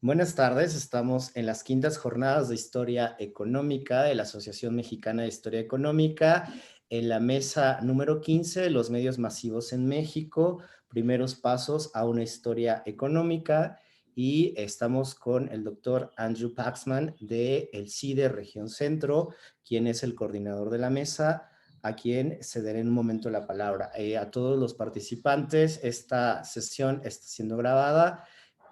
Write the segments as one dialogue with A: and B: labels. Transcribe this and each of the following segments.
A: Buenas tardes, estamos en las quintas jornadas de Historia Económica de la Asociación Mexicana de Historia Económica, en la mesa número 15, los medios masivos en México, primeros pasos a una historia económica, y estamos con el doctor Andrew Paxman de el CIDE Región Centro, quien es el coordinador de la mesa, a quien cederé en un momento la palabra. A todos los participantes, esta sesión está siendo grabada.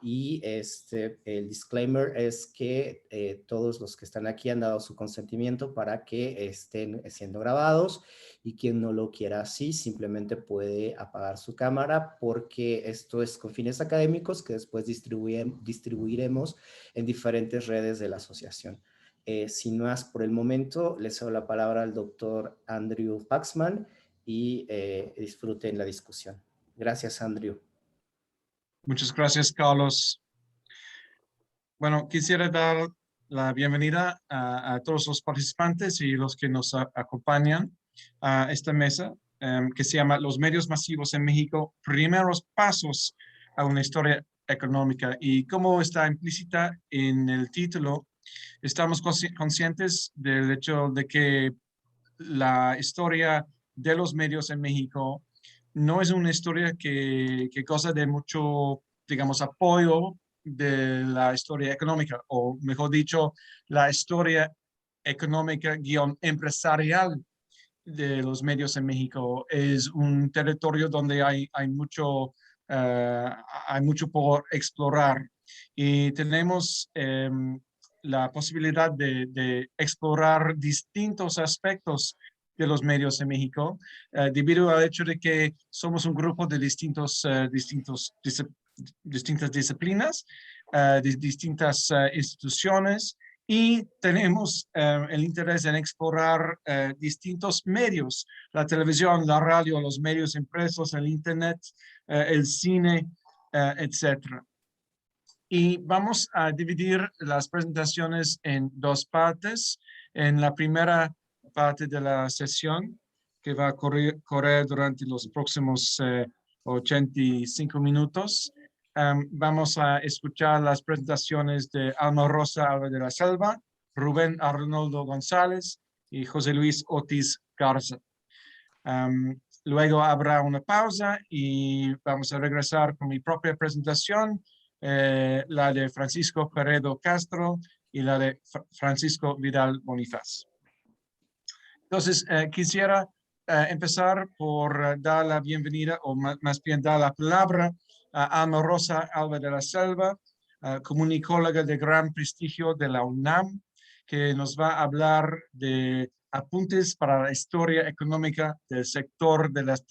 A: Y el disclaimer es que todos los que están aquí han dado su consentimiento para que estén siendo grabados, y quien no lo quiera así simplemente puede apagar su cámara, porque esto es con fines académicos que después distribuiremos en diferentes redes de la asociación. Sin más por el momento, les doy la palabra al doctor Andrew Paxman y disfruten la discusión. Gracias, Andrew.
B: Muchas gracias, Carlos. Bueno, quisiera dar la bienvenida a todos los participantes y los que nos acompañan a esta mesa que se llama Los medios masivos en México, primeros pasos a una historia económica. Y como está implícita en el título, estamos conscientes del hecho de que la historia de los medios en México no es una historia que goza de mucho, digamos, apoyo de la historia económica, o mejor dicho, la historia económica guión empresarial de los medios en México. Es un territorio donde hay mucho por explorar, y tenemos la posibilidad de explorar distintos aspectos de los medios en México, debido al hecho de que somos un grupo de distintas disciplinas, de distintas instituciones, y tenemos el interés en explorar distintos medios: la televisión, la radio, los medios impresos, el internet, el cine, etc. Y vamos a dividir las presentaciones en dos partes. En la primera parte de la sesión, que va a correr durante los próximos 85 minutos, vamos a escuchar las presentaciones de Alma Rosa Alba de la Selva, Rubén Arnoldo González y José Luis Ortiz Garza. Luego habrá una pausa y vamos a regresar con mi propia presentación, la de Francisco Peredo Castro y la de Francisco Vidal Bonifaz. Entonces, quisiera empezar por dar la bienvenida, o más bien dar la palabra a Alma Rosa Alba de la Selva, comunicóloga de gran prestigio de la UNAM, que nos va a hablar de apuntes para la historia económica del sector de las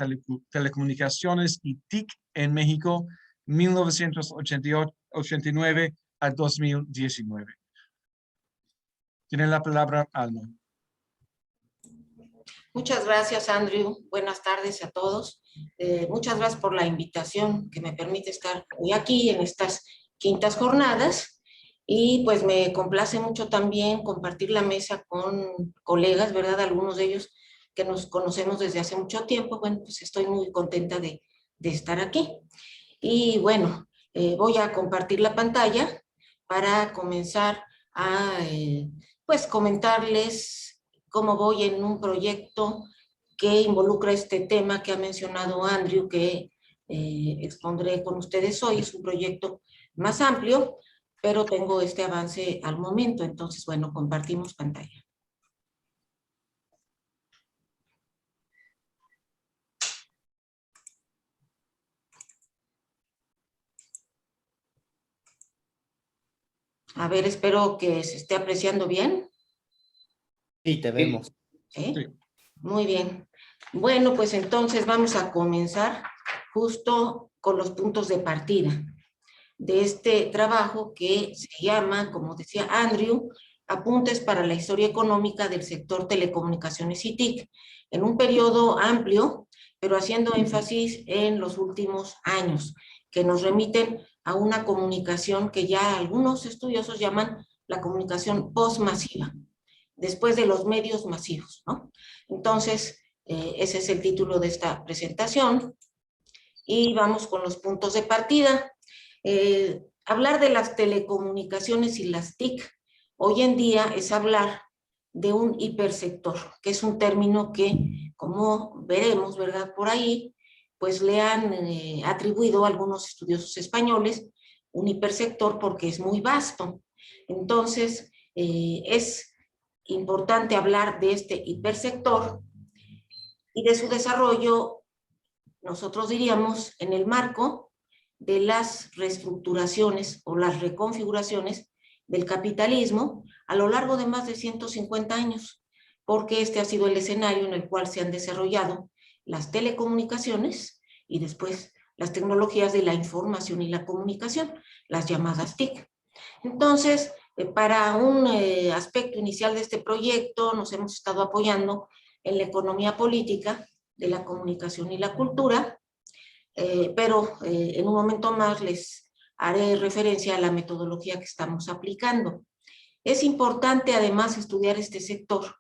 B: telecomunicaciones y TIC en México, 1989 a 2019. Tiene la palabra Alma.
C: Muchas gracias, Andrew. Buenas tardes a todos. Muchas gracias por la invitación que me permite estar hoy aquí en estas quintas jornadas. Y pues me complace mucho también compartir la mesa con colegas, ¿verdad? Algunos de ellos que nos conocemos desde hace mucho tiempo. Bueno, pues estoy muy contenta de estar aquí. Y bueno, voy a compartir la pantalla para comenzar a pues comentarles cómo voy en un proyecto que involucra este tema que ha mencionado Andrew, que expondré con ustedes hoy. Es un proyecto más amplio, pero tengo este avance al momento. Entonces, bueno, compartimos pantalla. A ver, espero que se esté apreciando bien.
A: Sí, te vemos.
C: ¿Sí?
B: Sí.
C: Muy bien. Bueno, pues entonces vamos a comenzar justo con los puntos de partida de este trabajo que se llama, como decía Andrew, Apuntes para la Historia Económica del Sector Telecomunicaciones y TIC, en un periodo amplio, pero haciendo énfasis en los últimos años, que nos remiten a una comunicación que ya algunos estudiosos llaman la comunicación postmasiva, después de los medios masivos, ¿no? Entonces, ese es el título de esta presentación. Y vamos con los puntos de partida. hablar de las telecomunicaciones y las TIC hoy en día es hablar de un hipersector, que es un término que, como veremos, ¿verdad? Por ahí, pues le han atribuido a algunos estudiosos españoles un hipersector porque es muy vasto. Entonces, es importante hablar de este hipersector y de su desarrollo, nosotros diríamos, en el marco de las reestructuraciones o las reconfiguraciones del capitalismo a lo largo de más de 150 años, porque este ha sido el escenario en el cual se han desarrollado las telecomunicaciones y después las tecnologías de la información y la comunicación, las llamadas TIC. Entonces, para un aspecto inicial de este proyecto, nos hemos estado apoyando en la economía política de la comunicación y la cultura, pero en un momento más les haré referencia a la metodología que estamos aplicando. Es importante además estudiar este sector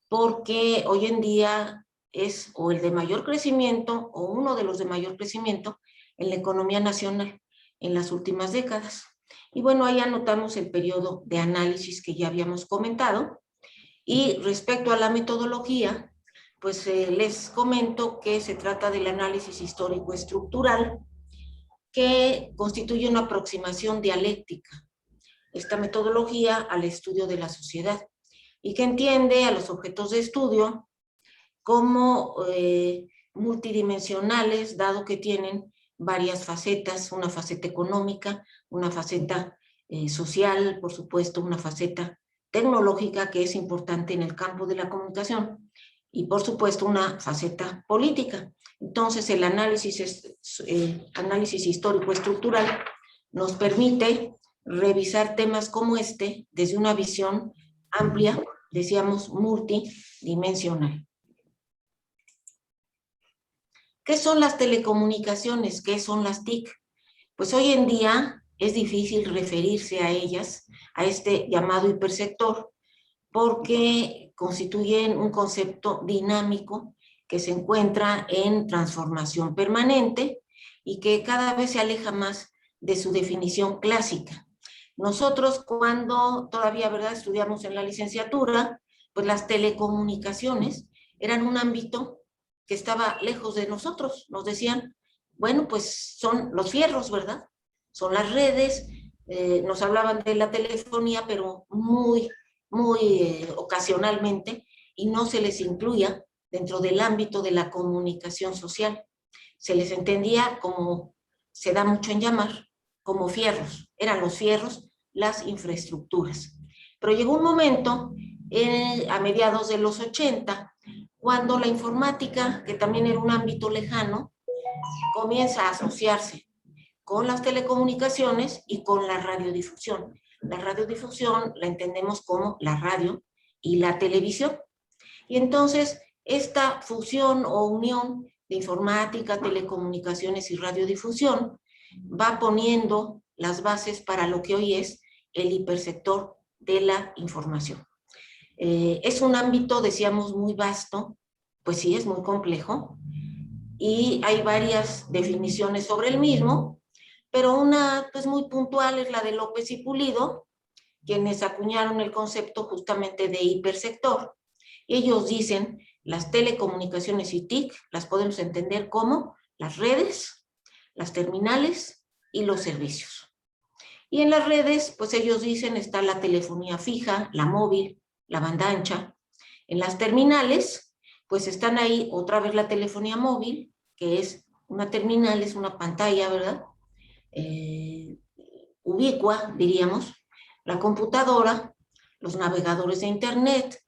C: porque hoy en día es o el de mayor crecimiento o uno de los de mayor crecimiento en la economía nacional en las últimas décadas. Y bueno, ahí anotamos el periodo de análisis que ya habíamos comentado. Y respecto a la metodología, pues les comento que se trata del análisis histórico estructural, que constituye una aproximación dialéctica, esta metodología al estudio de la sociedad, y que entiende a los objetos de estudio como multidimensionales, dado que tienen varias facetas, una faceta económica, una faceta social, por supuesto, una faceta tecnológica que es importante en el campo de la comunicación y, por supuesto, una faceta política. Entonces, el análisis histórico-estructural nos permite revisar temas como este desde una visión amplia, decíamos, multidimensional. ¿Qué son las telecomunicaciones? ¿Qué son las TIC? Pues hoy en día es difícil referirse a ellas, a este llamado hipersector, porque constituyen un concepto dinámico que se encuentra en transformación permanente y que cada vez se aleja más de su definición clásica. Nosotros cuando todavía, ¿verdad?, estudiamos en la licenciatura, pues las telecomunicaciones eran un ámbito que estaba lejos de nosotros. Nos decían, bueno, pues son los fierros, ¿verdad? Son las redes, nos hablaban de la telefonía, pero muy ocasionalmente, y no se les incluía dentro del ámbito de la comunicación social. Se les entendía como, se da mucho en llamar, como fierros. Eran los fierros las infraestructuras. Pero llegó un momento, a mediados de los 80, cuando la informática, que también era un ámbito lejano, comienza a asociarse con las telecomunicaciones y con la radiodifusión. La radiodifusión la entendemos como la radio y la televisión. Y entonces, esta fusión o unión de informática, telecomunicaciones y radiodifusión va poniendo las bases para lo que hoy es el hipersector de la información. Es un ámbito, decíamos, muy vasto, pues sí, es muy complejo, y hay varias definiciones sobre el mismo, pero una pues muy puntual es la de López y Pulido, quienes acuñaron el concepto justamente de hipersector. Ellos dicen, las telecomunicaciones y TIC las podemos entender como las redes, las terminales y los servicios. Y en las redes, pues ellos dicen, está la telefonía fija, la móvil, la banda ancha. En las terminales, pues están ahí otra vez la telefonía móvil, que es una terminal, es una pantalla, ¿verdad? Ubicua, diríamos, la computadora, los navegadores de internet,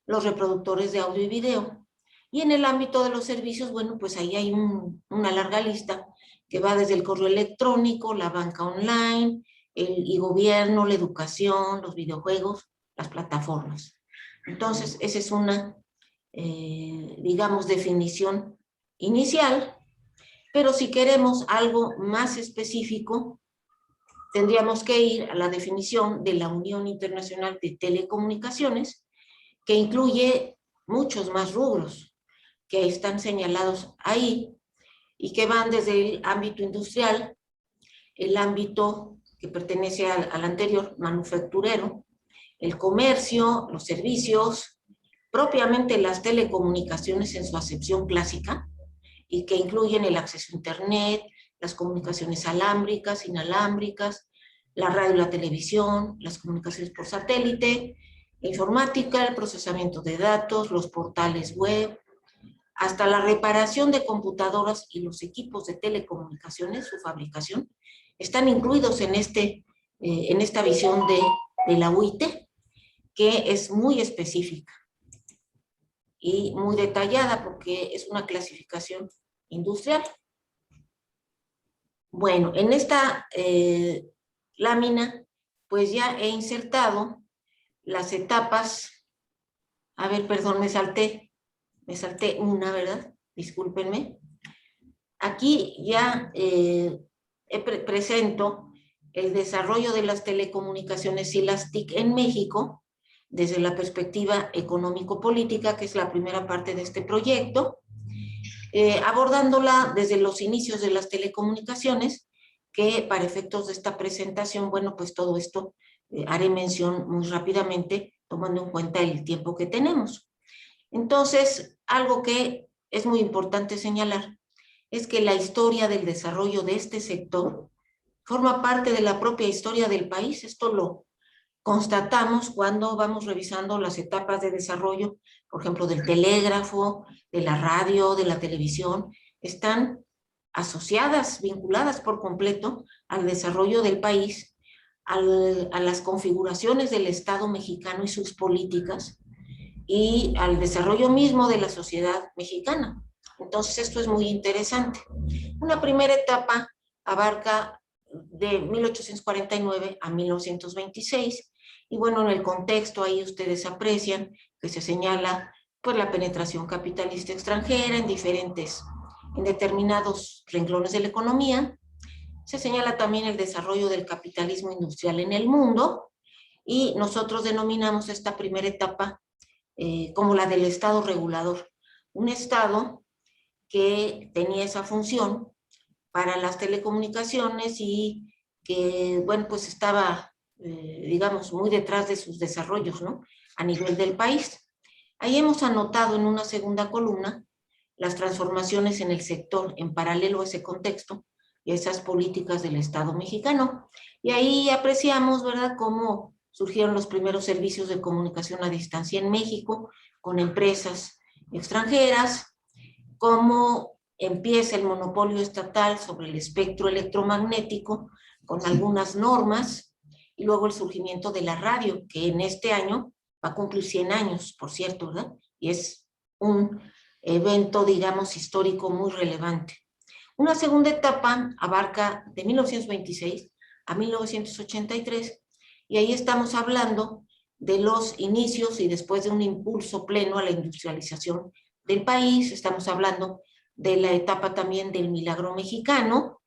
C: los reproductores de audio y video. Y en el ámbito de los servicios, bueno, pues ahí hay una larga lista que va desde el correo electrónico, la banca online, el e-gobierno, la educación, los videojuegos, las plataformas. Entonces, esa es una, digamos, definición inicial, pero si queremos algo más específico, tendríamos que ir a la definición de la Unión Internacional de Telecomunicaciones, que incluye muchos más rubros que están señalados ahí y que van desde el ámbito industrial, el ámbito que pertenece al anterior, manufacturero, el comercio, los servicios, propiamente las telecomunicaciones en su acepción clásica, y que incluyen el acceso a Internet, las comunicaciones alámbricas, inalámbricas, la radio y la televisión, las comunicaciones por satélite, la informática, el procesamiento de datos, los portales web, hasta la reparación de computadoras y los equipos de telecomunicaciones, su fabricación, están incluidos en esta visión de la UIT, que es muy específica y muy detallada porque es una clasificación industrial. Bueno, en esta lámina, pues ya he insertado las etapas. A ver, perdón, me salté una, ¿verdad? Discúlpenme. Aquí ya presento el desarrollo de las telecomunicaciones y las TIC en México desde la perspectiva económico-política, que es la primera parte de este proyecto, abordándola desde los inicios de las telecomunicaciones, que para efectos de esta presentación, bueno, pues todo esto haré mención muy rápidamente, tomando en cuenta el tiempo que tenemos. Entonces, algo que es muy importante señalar es que la historia del desarrollo de este sector forma parte de la propia historia del país. Esto lo constatamos cuando vamos revisando las etapas de desarrollo, por ejemplo, del telégrafo, de la radio, de la televisión, están asociadas, vinculadas por completo al desarrollo del país, a las configuraciones del Estado mexicano y sus políticas, y al desarrollo mismo de la sociedad mexicana. Entonces esto es muy interesante. Una primera etapa abarca de 1849 a 1926, y bueno, en el contexto ahí ustedes aprecian que se señala pues la penetración capitalista extranjera en determinados renglones de la economía. Se señala también el desarrollo del capitalismo industrial en el mundo, y nosotros denominamos esta primera etapa como la del Estado regulador. Un Estado que tenía esa función para las telecomunicaciones y que, bueno, pues estaba, digamos, muy detrás de sus desarrollos, ¿no?, a nivel del país. Ahí hemos anotado en una segunda columna las transformaciones en el sector en paralelo a ese contexto y a esas políticas del Estado mexicano. Y ahí apreciamos, ¿verdad?, cómo surgieron los primeros servicios de comunicación a distancia en México con empresas extranjeras, cómo empieza el monopolio estatal sobre el espectro electromagnético con algunas normas, y luego el surgimiento de la radio, que en este año va a cumplir 100 años, por cierto, ¿verdad? Y es un evento, digamos, histórico muy relevante. Una segunda etapa abarca de 1926 a 1983, y ahí estamos hablando de los inicios y después de un impulso pleno a la industrialización del país. Estamos hablando de la etapa también del milagro mexicano,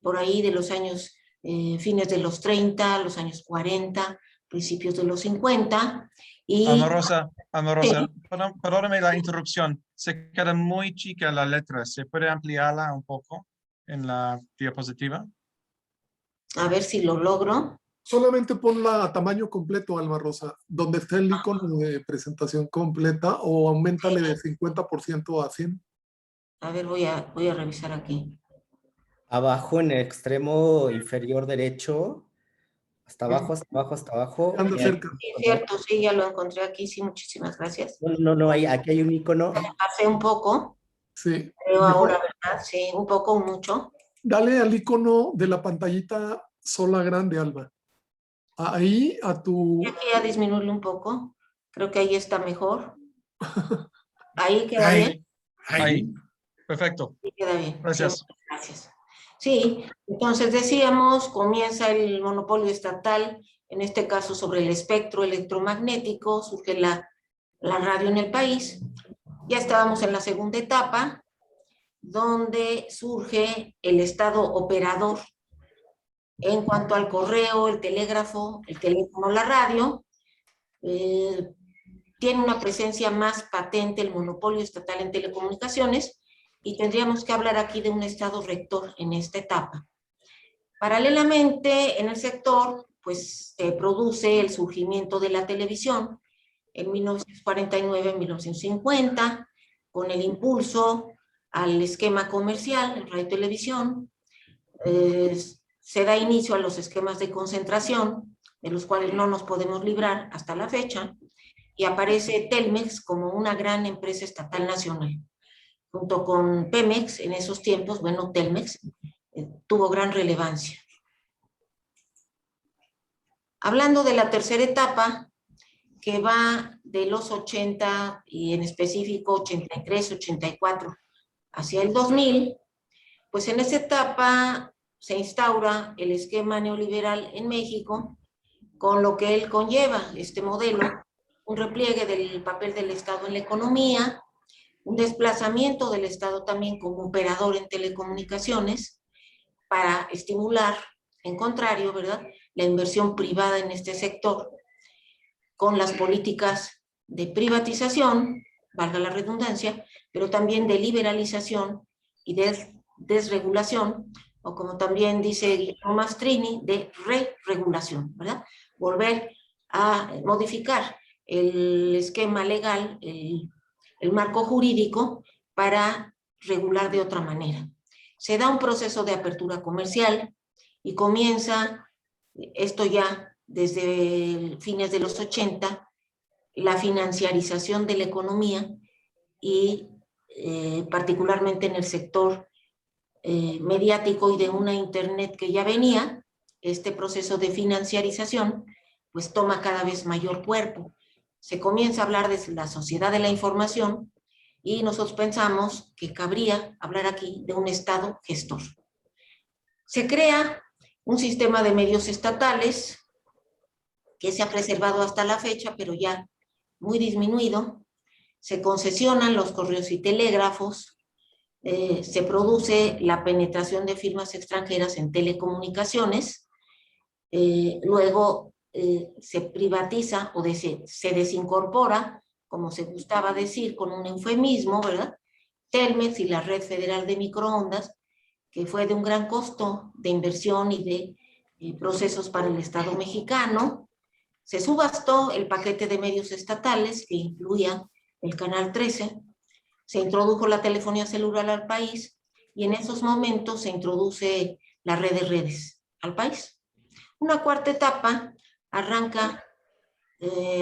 C: por ahí de los años, fines de los 30, los años 40, principios de los 50. Y...
B: Ana Rosa, perdóname la interrupción, se queda muy chica la letra, ¿se puede ampliarla un poco en la diapositiva?
C: A ver si lo logro.
D: Solamente ponla a tamaño completo, Alma Rosa, donde esté el icono de presentación completa, o aumentale de 50% a 100.
C: A ver, voy a revisar aquí.
A: Abajo en el extremo inferior derecho, hasta abajo, hasta abajo, hasta abajo.
D: Anda cerca.
C: Sí, cierto, sí, ya lo encontré aquí, sí, muchísimas gracias.
A: No, aquí hay un icono.
C: Me pasé un poco.
D: Sí.
C: Pero ahora, ¿verdad? Sí, un poco, mucho.
D: Dale al icono de la pantallita sola grande, Alba. Ahí a tu...
C: Y aquí a disminuirle un poco. Creo que ahí está mejor. Ahí queda bien.
B: Ahí. Perfecto.
C: Ahí queda bien.
B: Gracias.
C: Sí, gracias. Sí, entonces decíamos, comienza el monopolio estatal, en este caso sobre el espectro electromagnético, surge la radio en el país. Ya estábamos en la segunda etapa, donde surge el Estado operador en cuanto al correo, el telégrafo, el teléfono, la radio. Tiene una presencia más patente el monopolio estatal en telecomunicaciones, y tendríamos que hablar aquí de un Estado rector en esta etapa. Paralelamente, en el sector, pues se produce el surgimiento de la televisión en 1949-1950, con el impulso al esquema comercial, en radio y televisión. Se da inicio a los esquemas de concentración, de los cuales no nos podemos librar hasta la fecha, y aparece Telmex como una gran empresa estatal nacional. Junto con Pemex, en esos tiempos, bueno, Telmex tuvo gran relevancia. Hablando de la tercera etapa, que va de los 80 y en específico 83, 84 hacia el 2000, pues en esa etapa se instaura el esquema neoliberal en México, con lo que él conlleva, este modelo, un repliegue del papel del Estado en la economía, un desplazamiento del Estado también como operador en telecomunicaciones para estimular, en contrario, ¿verdad?, la inversión privada en este sector, con las políticas de privatización, valga la redundancia, pero también de liberalización y de desregulación, o como también dice Guillermo Mastrini, de re-regulación, ¿verdad? Volver a modificar el esquema legal, el marco jurídico, para regular de otra manera. Se da un proceso de apertura comercial y comienza, esto ya desde fines de los 80, la financiarización de la economía y particularmente en el sector mediático y de una internet que ya venía, este proceso de financiarización pues toma cada vez mayor cuerpo. Se comienza a hablar de la sociedad de la información y nosotros pensamos que cabría hablar aquí de un Estado gestor. Se crea un sistema de medios estatales que se ha preservado hasta la fecha, pero ya muy disminuido. Se concesionan los correos y telégrafos, se produce la penetración de firmas extranjeras en telecomunicaciones, luego se privatiza o se desincorpora, como se gustaba decir con un eufemismo, ¿verdad?, Telmex y la Red Federal de Microondas, que fue de un gran costo de inversión y de procesos para el Estado mexicano. Se subastó el paquete de medios estatales que incluía el Canal 13, se introdujo la telefonía celular al país y en esos momentos se introduce la red de redes al país. Una cuarta etapa arranca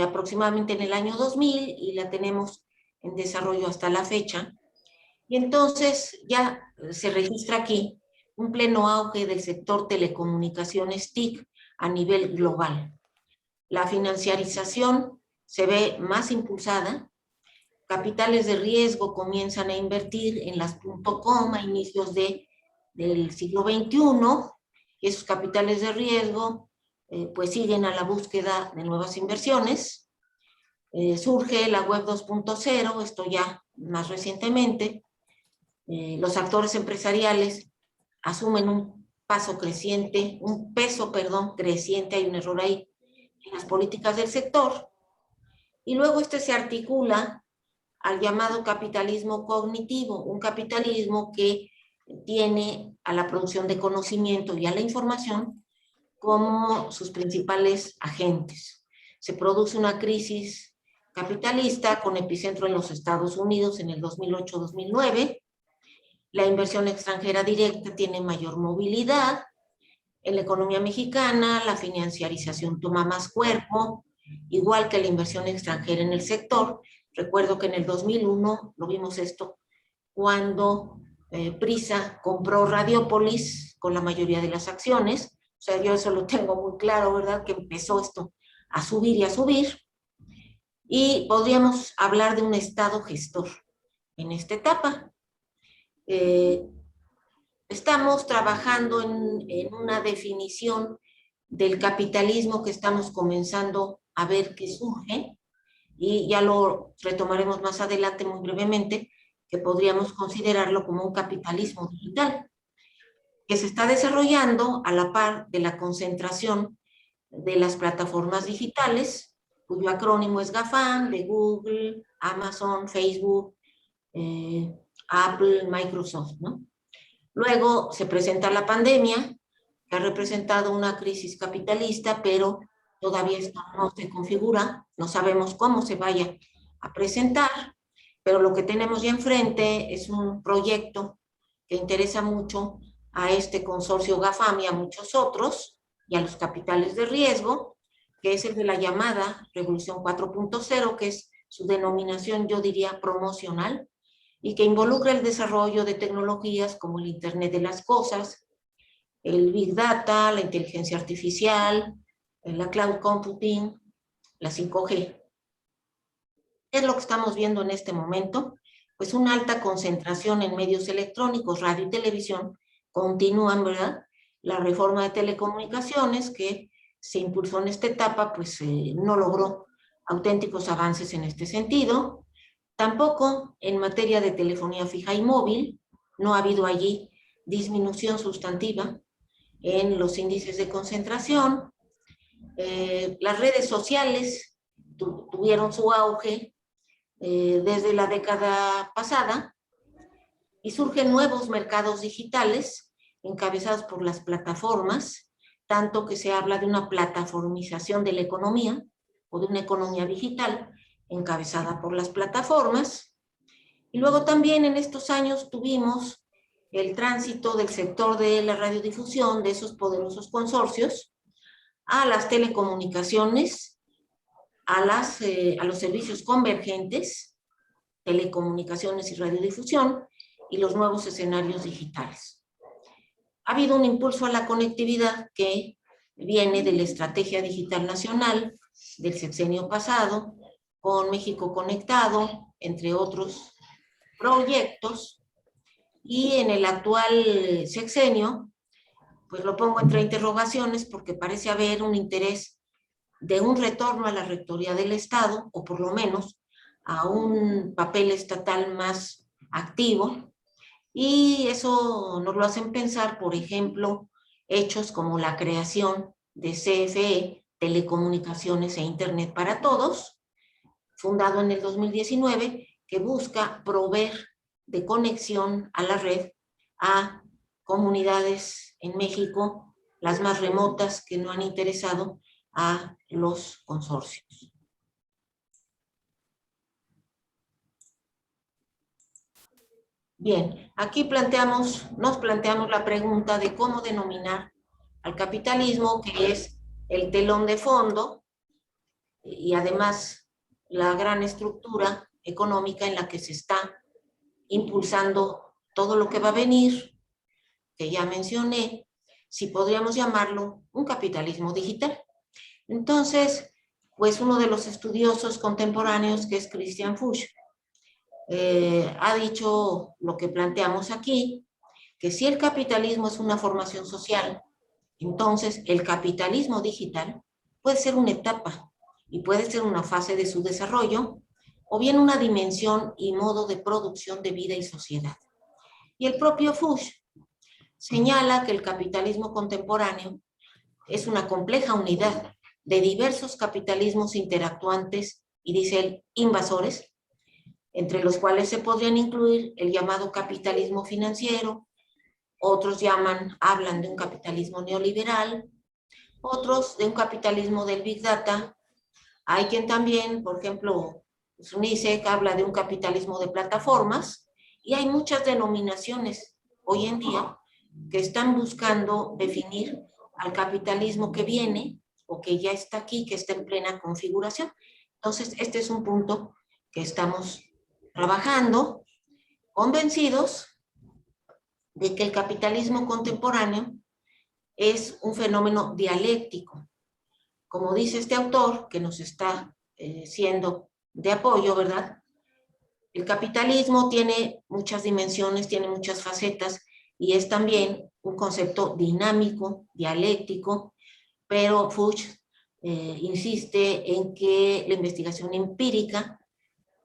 C: aproximadamente en el año 2000 y la tenemos en desarrollo hasta la fecha. Y entonces ya se registra aquí un pleno auge del sector telecomunicaciones TIC a nivel global. La financiarización se ve más impulsada, capitales de riesgo comienzan a invertir en las .com a inicios del siglo XXI, y esos capitales de riesgo pues siguen a la búsqueda de nuevas inversiones. Surge la web 2.0, esto ya más recientemente. Los actores empresariales asumen un peso creciente, hay un error ahí, en las políticas del sector, y luego este se articula al llamado capitalismo cognitivo, un capitalismo que tiene a la producción de conocimiento y a la información como sus principales agentes. Se produce una crisis capitalista con epicentro en los Estados Unidos en el 2008-2009. La inversión extranjera directa tiene mayor movilidad. En la economía mexicana, la financiarización toma más cuerpo, igual que la inversión extranjera en el sector. Recuerdo que en el 2001 lo vimos esto cuando Prisa compró Radiopolis con la mayoría de las acciones. O sea, yo eso lo tengo muy claro, ¿verdad?, que empezó esto a subir y a subir. Y podríamos hablar de un Estado gestor en esta etapa. Estamos trabajando en una definición del capitalismo que estamos comenzando a ver que surge, y ya lo retomaremos más adelante muy brevemente, que podríamos considerarlo como un capitalismo digital, que se está desarrollando a la par de la concentración de las plataformas digitales, cuyo acrónimo es GAFAM, de Google, Amazon, Facebook, Apple, Microsoft, ¿no? Luego se presenta la pandemia, que ha representado una crisis capitalista, pero todavía esto no se configura, no sabemos cómo se vaya a presentar, pero lo que tenemos ya enfrente es un proyecto que interesa mucho a este consorcio GAFAM y a muchos otros, y a los capitales de riesgo, que es el de la llamada Revolución 4.0, que es su denominación, yo diría, promocional, y que involucra el desarrollo de tecnologías como el Internet de las Cosas, el Big Data, la inteligencia artificial, la cloud computing, la 5G. ¿Qué es lo que estamos viendo en este momento? Pues una alta concentración en medios electrónicos, radio y televisión. Continúan, ¿verdad? La reforma de telecomunicaciones que se impulsó en esta etapa, pues no logró auténticos avances en este sentido. Tampoco en materia de telefonía fija y móvil, no ha habido allí disminución sustantiva en los índices de concentración. Las redes sociales tuvieron su auge desde la década pasada y surgen nuevos mercados digitales encabezados por las plataformas, tanto que se habla de una plataformización de la economía o de una economía digital encabezada por las plataformas. Y luego también en estos años tuvimos el tránsito del sector de la radiodifusión, de esos poderosos consorcios, a las telecomunicaciones, a los servicios convergentes, telecomunicaciones y radiodifusión, y los nuevos escenarios digitales. Ha habido un impulso a la conectividad que viene de la Estrategia Digital Nacional del sexenio pasado, con México Conectado, entre otros proyectos, y en el actual sexenio, pues lo pongo entre interrogaciones porque parece haber un interés de un retorno a la rectoría del Estado, o por lo menos a un papel estatal más activo, y eso nos lo hacen pensar, por ejemplo, hechos como la creación de CFE, Telecomunicaciones e Internet para Todos, fundado en el 2019, que busca proveer de conexión a la red a comunidades en México, las más remotas, que no han interesado a los consorcios. Bien, aquí nos planteamos la pregunta de cómo denominar al capitalismo, que es el telón de fondo y además la gran estructura económica en la que se está impulsando todo lo que va a venir, que ya mencioné, si podríamos llamarlo un capitalismo digital. Entonces, pues uno de los estudiosos contemporáneos, que es Christian Fuchs, ha dicho lo que planteamos aquí, que si el capitalismo es una formación social, entonces el capitalismo digital puede ser una etapa y puede ser una fase de su desarrollo, o bien una dimensión y modo de producción de vida y sociedad. Y el propio Fuchs señala que el capitalismo contemporáneo es una compleja unidad de diversos capitalismos interactuantes y, dice él, invasores, entre los cuales se podrían incluir el llamado capitalismo financiero, otros hablan de un capitalismo neoliberal, otros de un capitalismo del Big Data. Hay quien también, por ejemplo, Sunicek habla de un capitalismo de plataformas, y hay muchas denominaciones hoy en día que están buscando definir al capitalismo que viene o que ya está aquí, que está en plena configuración. Entonces, este es un punto que estamos trabajando, convencidos de que el capitalismo contemporáneo es un fenómeno dialéctico. Como dice este autor, que nos está siendo de apoyo, ¿verdad? El capitalismo tiene muchas dimensiones, tiene muchas facetas, y es también un concepto dinámico, dialéctico, pero Fuchs insiste en que la investigación empírica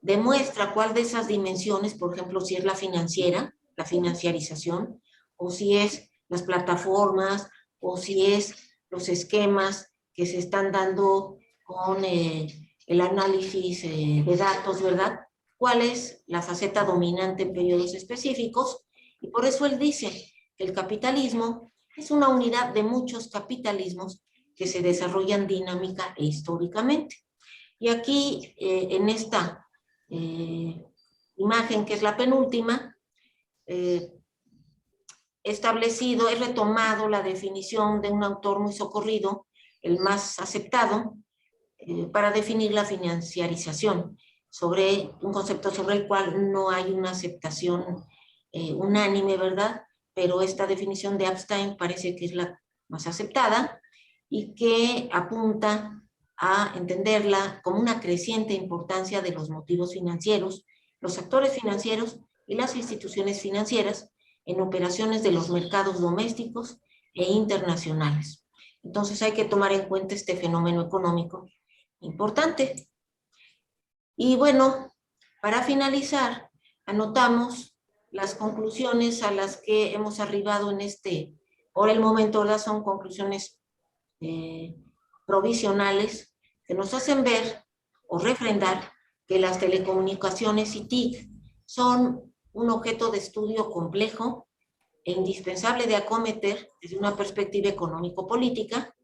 C: demuestra cuál de esas dimensiones, por ejemplo, si es la financiera, la financiarización, o si es las plataformas, o si es los esquemas que se están dando con el análisis de datos, ¿verdad? ¿Cuál es la faceta dominante en periodos específicos? Y por eso él dice que el capitalismo Es una unidad de muchos capitalismos que se desarrollan dinámica e históricamente. Y aquí, en esta imagen, que es la penúltima, he retomado la definición de un autor muy socorrido, el más aceptado, para definir la financiarización, sobre un concepto sobre el cual no hay una aceptación unánime, ¿verdad? Pero esta definición de Epstein parece que es la más aceptada y que apunta a entenderla como una creciente importancia de los motivos financieros, los actores financieros y las instituciones financieras en operaciones de los mercados domésticos e internacionales. Entonces hay que tomar en cuenta este fenómeno económico importante. Y bueno, para finalizar, anotamos las conclusiones a las que hemos arribado por el momento, ¿verdad? Son conclusiones provisionales que nos hacen ver o refrendar que las telecomunicaciones y TIC son un objeto de estudio complejo e indispensable de acometer desde una perspectiva económico-política,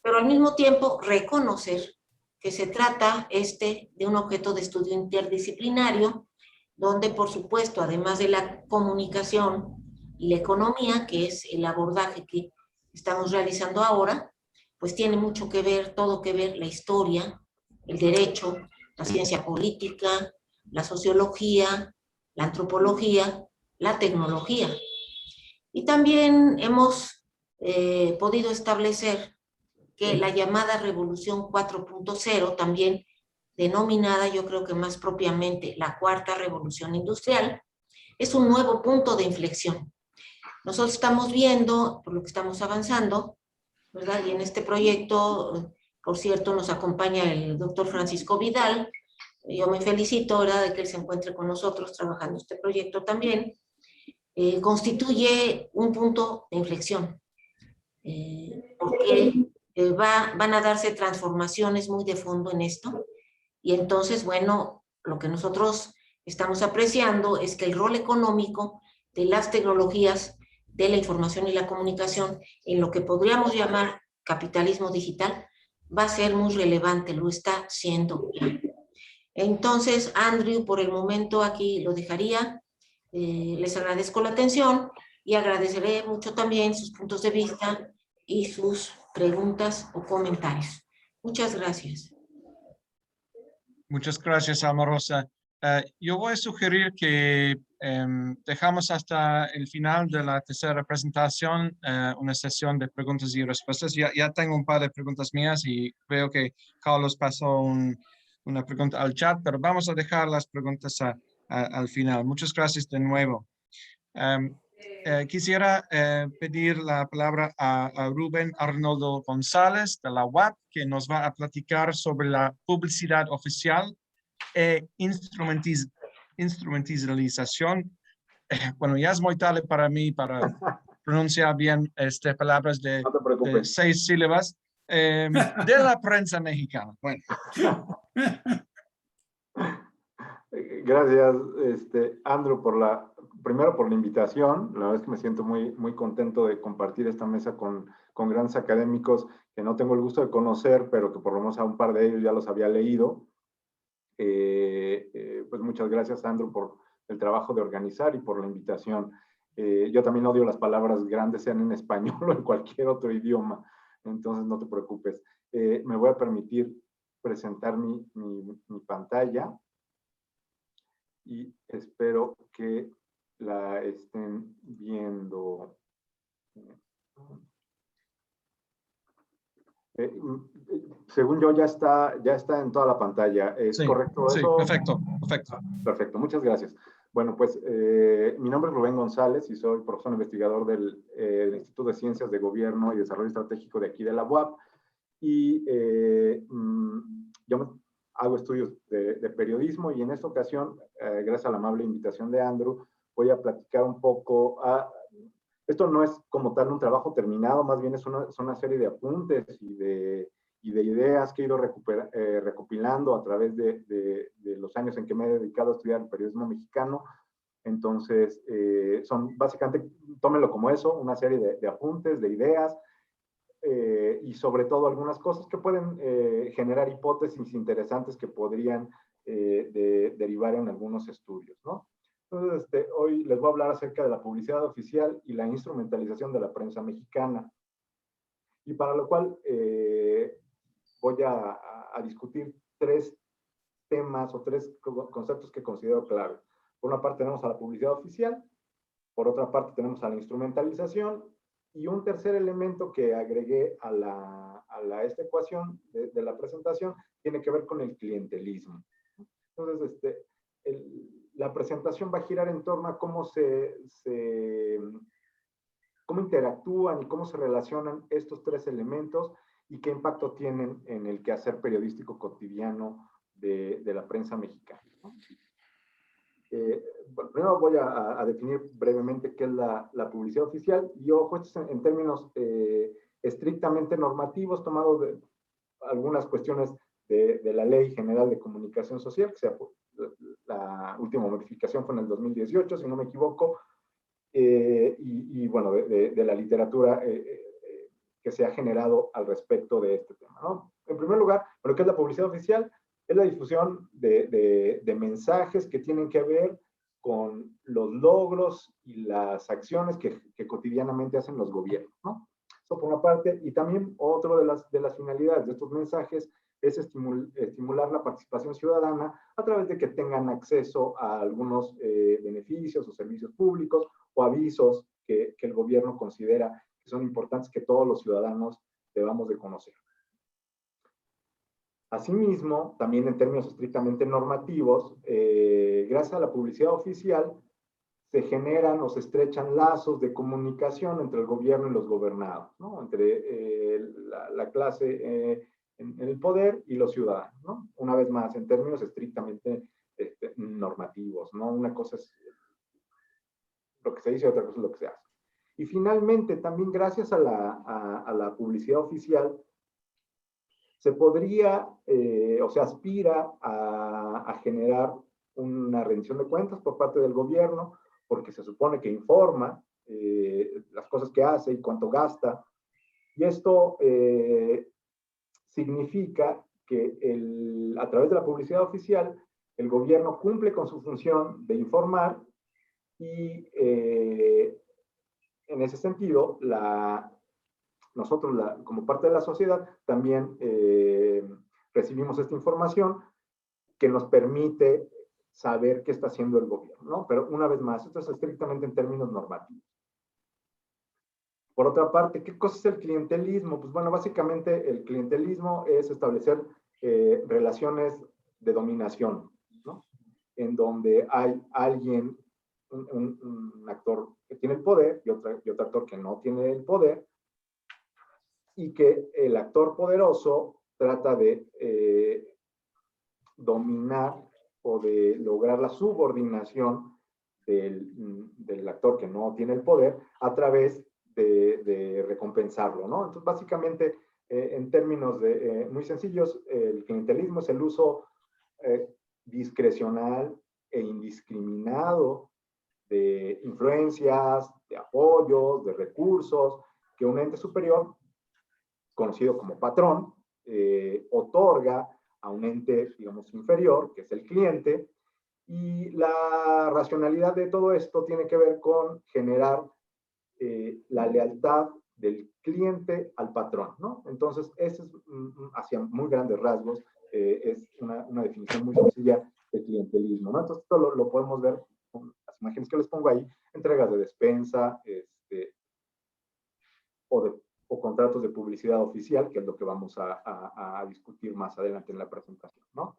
C: pero al mismo tiempo reconocer que se trata de un objeto de estudio interdisciplinario, donde por supuesto, además de la comunicación y la economía, que es el abordaje que estamos realizando ahora, pues tiene mucho que ver, todo que ver la historia, el derecho, la ciencia política, la sociología, la antropología, la tecnología. Y también hemos podido establecer que la llamada Revolución 4.0, también denominada, yo creo que más propiamente, la Cuarta Revolución Industrial, es un nuevo punto de inflexión. Nosotros estamos viendo, por lo que estamos avanzando, ¿verdad? Y en este proyecto, por cierto, nos acompaña el doctor Francisco Vidal. Yo me felicito, ¿verdad?, de que él se encuentre con nosotros trabajando este proyecto también. Constituye un punto de inflexión, porque van a darse transformaciones muy de fondo en esto, y entonces, bueno, lo que nosotros estamos apreciando es que el rol económico de las tecnologías de la información y la comunicación en lo que podríamos llamar capitalismo digital va a ser muy relevante, lo está siendo ya. Entonces, Andrew, por el momento aquí lo dejaría. Les agradezco la atención y agradeceré mucho también sus puntos de vista y sus preguntas o comentarios. Muchas gracias.
B: Muchas gracias, Alma Rosa. Yo voy a sugerir que dejamos hasta el final de la tercera presentación una sesión de preguntas y respuestas. Ya tengo un par de preguntas mías y veo que Carlos pasó una pregunta al chat, pero vamos a dejar las preguntas al final. Muchas gracias de nuevo. Quisiera pedir la palabra a Rubén Arnoldo González de la UAP, que nos va a platicar sobre la publicidad oficial e instrumentalización. Bueno, ya es muy tarde para mí para pronunciar bien palabras de 6 sílabas de la prensa mexicana. Bueno.
E: Gracias, Andrew, primero por la invitación. La verdad es que me siento muy, muy contento de compartir esta mesa con grandes académicos que no tengo el gusto de conocer, pero que por lo menos a un par de ellos ya los había leído. Pues muchas gracias, Andrew, por el trabajo de organizar y por la invitación. Yo también odio las palabras grandes, sean en español o en cualquier otro idioma, entonces no te preocupes. Me voy a permitir presentar mi pantalla y espero que la estén viendo. Según yo, ya está en toda la pantalla. ¿Es correcto eso?
B: Sí, perfecto.
E: Perfecto, muchas gracias. Bueno, pues mi nombre es Rubén González y soy profesor investigador del Instituto de Ciencias de Gobierno y Desarrollo Estratégico de aquí de la UAP. Y yo hago estudios de periodismo y en esta ocasión, gracias a la amable invitación de Andrew, voy a platicar un poco. Esto no es como tal un trabajo terminado, más bien es una serie de apuntes y de ideas que he ido recopilando a través de los años en que me he dedicado a estudiar el periodismo mexicano Entonces, son básicamente, tómenlo como eso, una serie de apuntes, de ideas, y sobre todo algunas cosas que pueden generar hipótesis interesantes que podrían derivar en algunos estudios, ¿no? Entonces, hoy les voy a hablar acerca de la publicidad oficial y la instrumentalización de la prensa mexicana. Y para lo cual voy a discutir tres temas o tres conceptos que considero clave. Por una parte tenemos a la publicidad oficial, por otra parte tenemos a la instrumentalización, y un tercer elemento que agregué a esta ecuación de la presentación tiene que ver con el clientelismo. Entonces, la presentación va a girar en torno a cómo cómo interactúan y cómo se relacionan estos tres elementos y qué impacto tienen en el quehacer periodístico cotidiano de la prensa mexicana, ¿no? Bueno, primero voy a definir brevemente qué es la publicidad oficial, y ojo, esto es en términos estrictamente normativos, tomado de algunas cuestiones de la Ley General de Comunicación Social, que la última modificación fue en el 2018, si no me equivoco, y bueno, de la literatura que se ha generado al respecto de este tema, ¿no? En primer lugar, lo que es la publicidad oficial es la difusión de mensajes que tienen que ver con los logros y las acciones que cotidianamente hacen los gobiernos, ¿no? Eso por una parte, y también otro de las finalidades de estos mensajes es estimular la participación ciudadana a través de que tengan acceso a algunos beneficios o servicios públicos o avisos que el gobierno considera que son importantes, que todos los ciudadanos debamos de conocer. Asimismo, también en términos estrictamente normativos, gracias a la publicidad oficial, se generan o se estrechan lazos de comunicación entre el gobierno y los gobernados, ¿no? Entre la clase en el poder y los ciudadanos, ¿no? Una vez más, en términos estrictamente normativos, ¿no? Una cosa es lo que se dice y otra cosa es lo que se hace. Y finalmente, también gracias a la publicidad oficial, se podría o se aspira a generar una rendición de cuentas por parte del gobierno, porque se supone que informa las cosas que hace y cuánto gasta. Y esto significa que a través de la publicidad oficial, el gobierno cumple con su función de informar, y en ese sentido, nosotros como parte de la sociedad también recibimos esta información que nos permite saber qué está haciendo el gobierno, ¿no? Pero una vez más, esto es estrictamente en términos normativos. Por otra parte, ¿qué cosa es el clientelismo? Pues bueno, básicamente el clientelismo es establecer relaciones de dominación, ¿no? En donde hay alguien, un actor que tiene el poder y otro actor que no tiene el poder, y que el actor poderoso trata de dominar o de lograr la subordinación del actor que no tiene el poder a través de recompensarlo, ¿no? Entonces, básicamente, en términos muy sencillos, el clientelismo es el uso discrecional e indiscriminado de influencias, de apoyos, de recursos que un ente superior, conocido como patrón, otorga a un ente, digamos, inferior, que es el cliente, y la racionalidad de todo esto tiene que ver con generar la lealtad del cliente al patrón, ¿no? Entonces, eso es, hacia muy grandes rasgos, es una definición muy sencilla de clientelismo, ¿no? Entonces, esto lo podemos ver con las imágenes que les pongo ahí, entregas de despensa, o contratos de publicidad oficial, que es lo que vamos a discutir más adelante en la presentación, ¿no?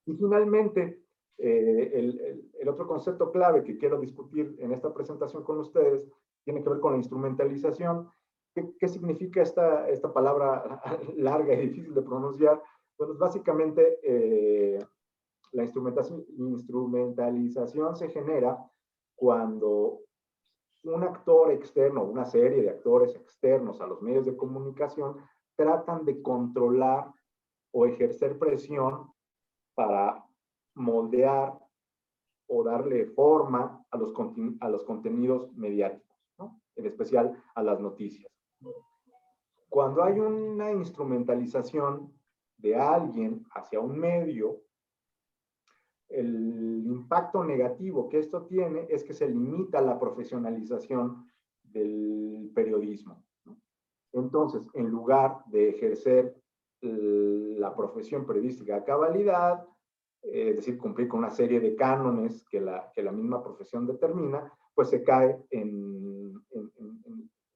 E: Y finalmente, el otro concepto clave que quiero discutir en esta presentación con ustedes tiene que ver con la instrumentalización. ¿Qué significa esta palabra larga y difícil de pronunciar? Pues básicamente la instrumentalización se genera cuando un actor externo, una serie de actores externos a los medios de comunicación tratan de controlar o ejercer presión para moldear o darle forma a los contenidos mediáticos, ¿no? En especial a las noticias. Cuando hay una instrumentalización de alguien hacia un medio, el impacto negativo que esto tiene es que se limita la profesionalización del periodismo, ¿no? Entonces, en lugar de ejercer la profesión periodística a cabalidad, es decir, cumplir con una serie de cánones que la misma profesión determina, pues se cae en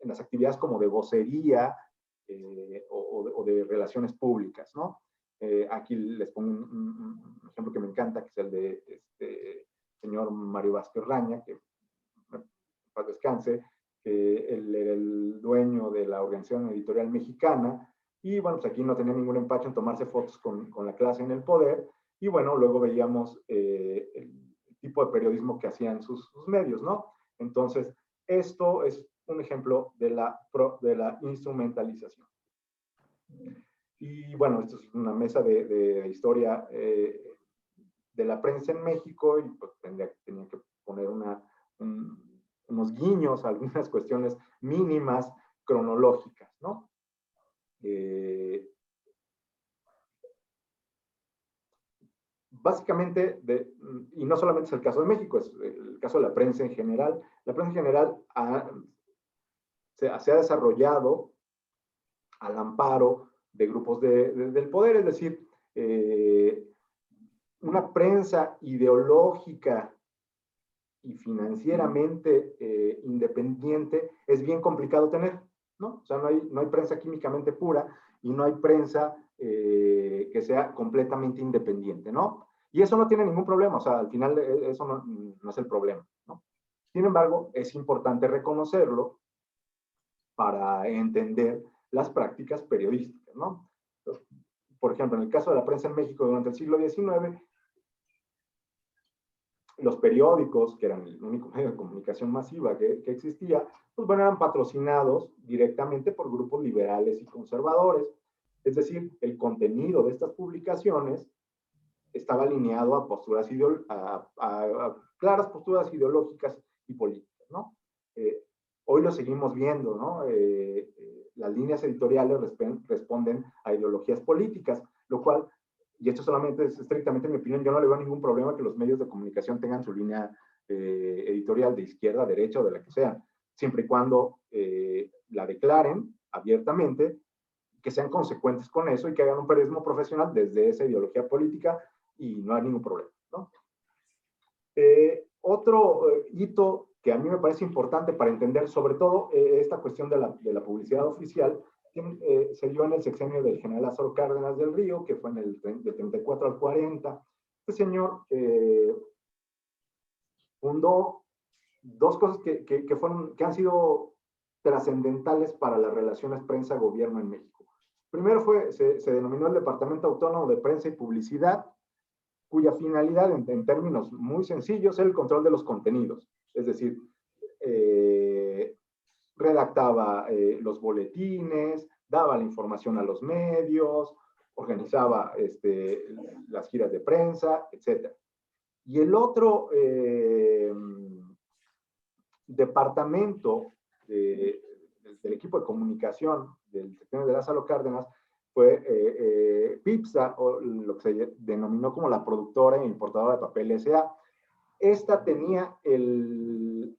E: las actividades como de vocería o de relaciones públicas, ¿no? Aquí les pongo un ejemplo que me encanta, que es el de este señor Mario Vázquez Raña, que paz descanse, que él era el dueño de la Organización Editorial Mexicana, y bueno, pues aquí no tenía ningún empacho en tomarse fotos con la clase en el poder, y bueno, luego veíamos el tipo de periodismo que hacían sus medios, ¿no? Entonces, esto es un ejemplo de la instrumentalización. Y bueno, esto es una mesa de historia de la prensa en México, y pues tenía que poner unos guiños a algunas cuestiones mínimas cronológicas, ¿no? Básicamente, y no solamente es el caso de México, es el caso de la prensa en general. La prensa en general se ha desarrollado al amparo de grupos del poder, es decir, una prensa ideológica y financieramente independiente es bien complicado tener, ¿no? O sea, no hay prensa químicamente pura y no hay prensa que sea completamente independiente, ¿no? Y eso no tiene ningún problema, o sea, al final eso no es el problema, ¿no? Sin embargo, es importante reconocerlo para entender las prácticas periodísticas, ¿no? Entonces, por ejemplo, en el caso de la prensa en México durante el siglo XIX, los periódicos, que eran el único medio de comunicación masiva que existía, pues bueno, eran patrocinados directamente por grupos liberales y conservadores. Es decir, el contenido de estas publicaciones estaba alineado a posturas a claras posturas ideológicas y políticas, ¿no? Hoy lo seguimos viendo, ¿no? Las líneas editoriales responden a ideologías políticas, lo cual, y esto solamente es estrictamente mi opinión, yo no le veo ningún problema que los medios de comunicación tengan su línea editorial de izquierda, derecha o de la que sea, siempre y cuando la declaren abiertamente, que sean consecuentes con eso y que hagan un periodismo profesional desde esa ideología política y no hay ningún problema, ¿no? Otro hito que a mí me parece importante para entender sobre todo esta cuestión de la publicidad oficial se dio en el sexenio del general Lázaro Cárdenas del Río, que fue del 34 al 40. Este señor fundó dos cosas que han sido trascendentales para las relaciones prensa-gobierno en México. Primero se denominó el Departamento Autónomo de Prensa y Publicidad, cuya finalidad, en términos muy sencillos, era el control de los contenidos. Es decir, redactaba los boletines, daba la información a los medios, organizaba las giras de prensa, etc. Y el otro departamento del equipo de comunicación del sexenio de Lázaro Cárdenas fue PIPSA, o lo que se denominó como la productora e importadora de papel S.A. Esta tenía el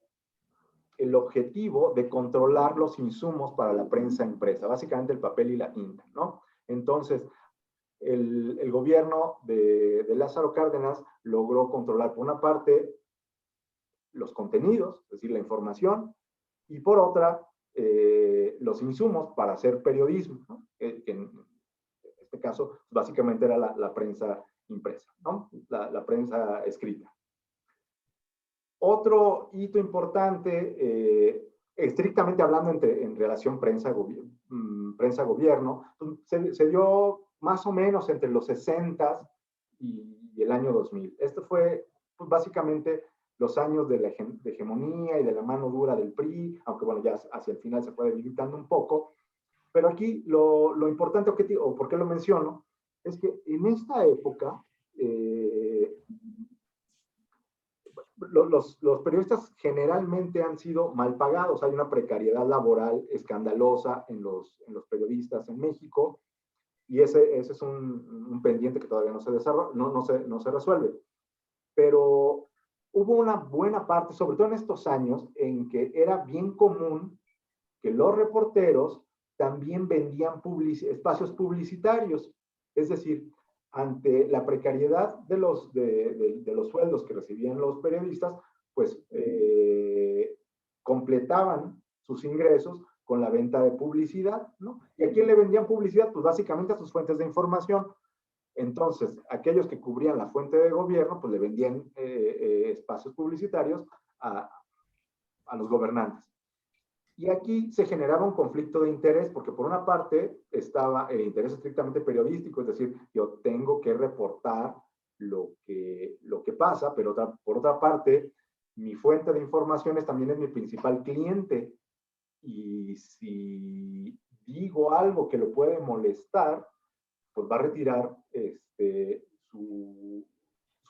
E: objetivo de controlar los insumos para la prensa impresa, básicamente el papel y la tinta, ¿no? Entonces, el gobierno de Lázaro Cárdenas logró controlar, por una parte, los contenidos, es decir, la información, y por otra, los insumos para hacer periodismo, ¿no? Que en este caso, básicamente era la prensa impresa, ¿no? La prensa escrita. Otro hito importante, estrictamente hablando en relación prensa-gobierno, se dio más o menos entre los 60 y el año 2000. Esto fue pues, básicamente los años de la hegemonía y de la mano dura del PRI, aunque bueno, ya hacia el final se fue debilitando un poco. Pero aquí lo importante, o por qué lo menciono, es que en esta época, los periodistas generalmente han sido mal pagados. Hay una precariedad laboral escandalosa en los periodistas en México, y ese es un pendiente que todavía no se resuelve. Pero hubo una buena parte, sobre todo en estos años, en que era bien común que los reporteros también vendían espacios publicitarios. Es decir, ante la precariedad de los sueldos que recibían los periodistas, pues completaban sus ingresos con la venta de publicidad, ¿no? ¿Y a quién le vendían publicidad? Pues básicamente a sus fuentes de información. Entonces, aquellos que cubrían la fuente de gobierno, pues le vendían espacios publicitarios a los gobernantes. Y aquí se generaba un conflicto de interés, porque por una parte estaba el interés estrictamente periodístico, es decir, yo tengo que reportar lo que pasa, pero por otra parte, mi fuente de informaciones también es mi principal cliente. Y si digo algo que lo puede molestar, pues va a retirar su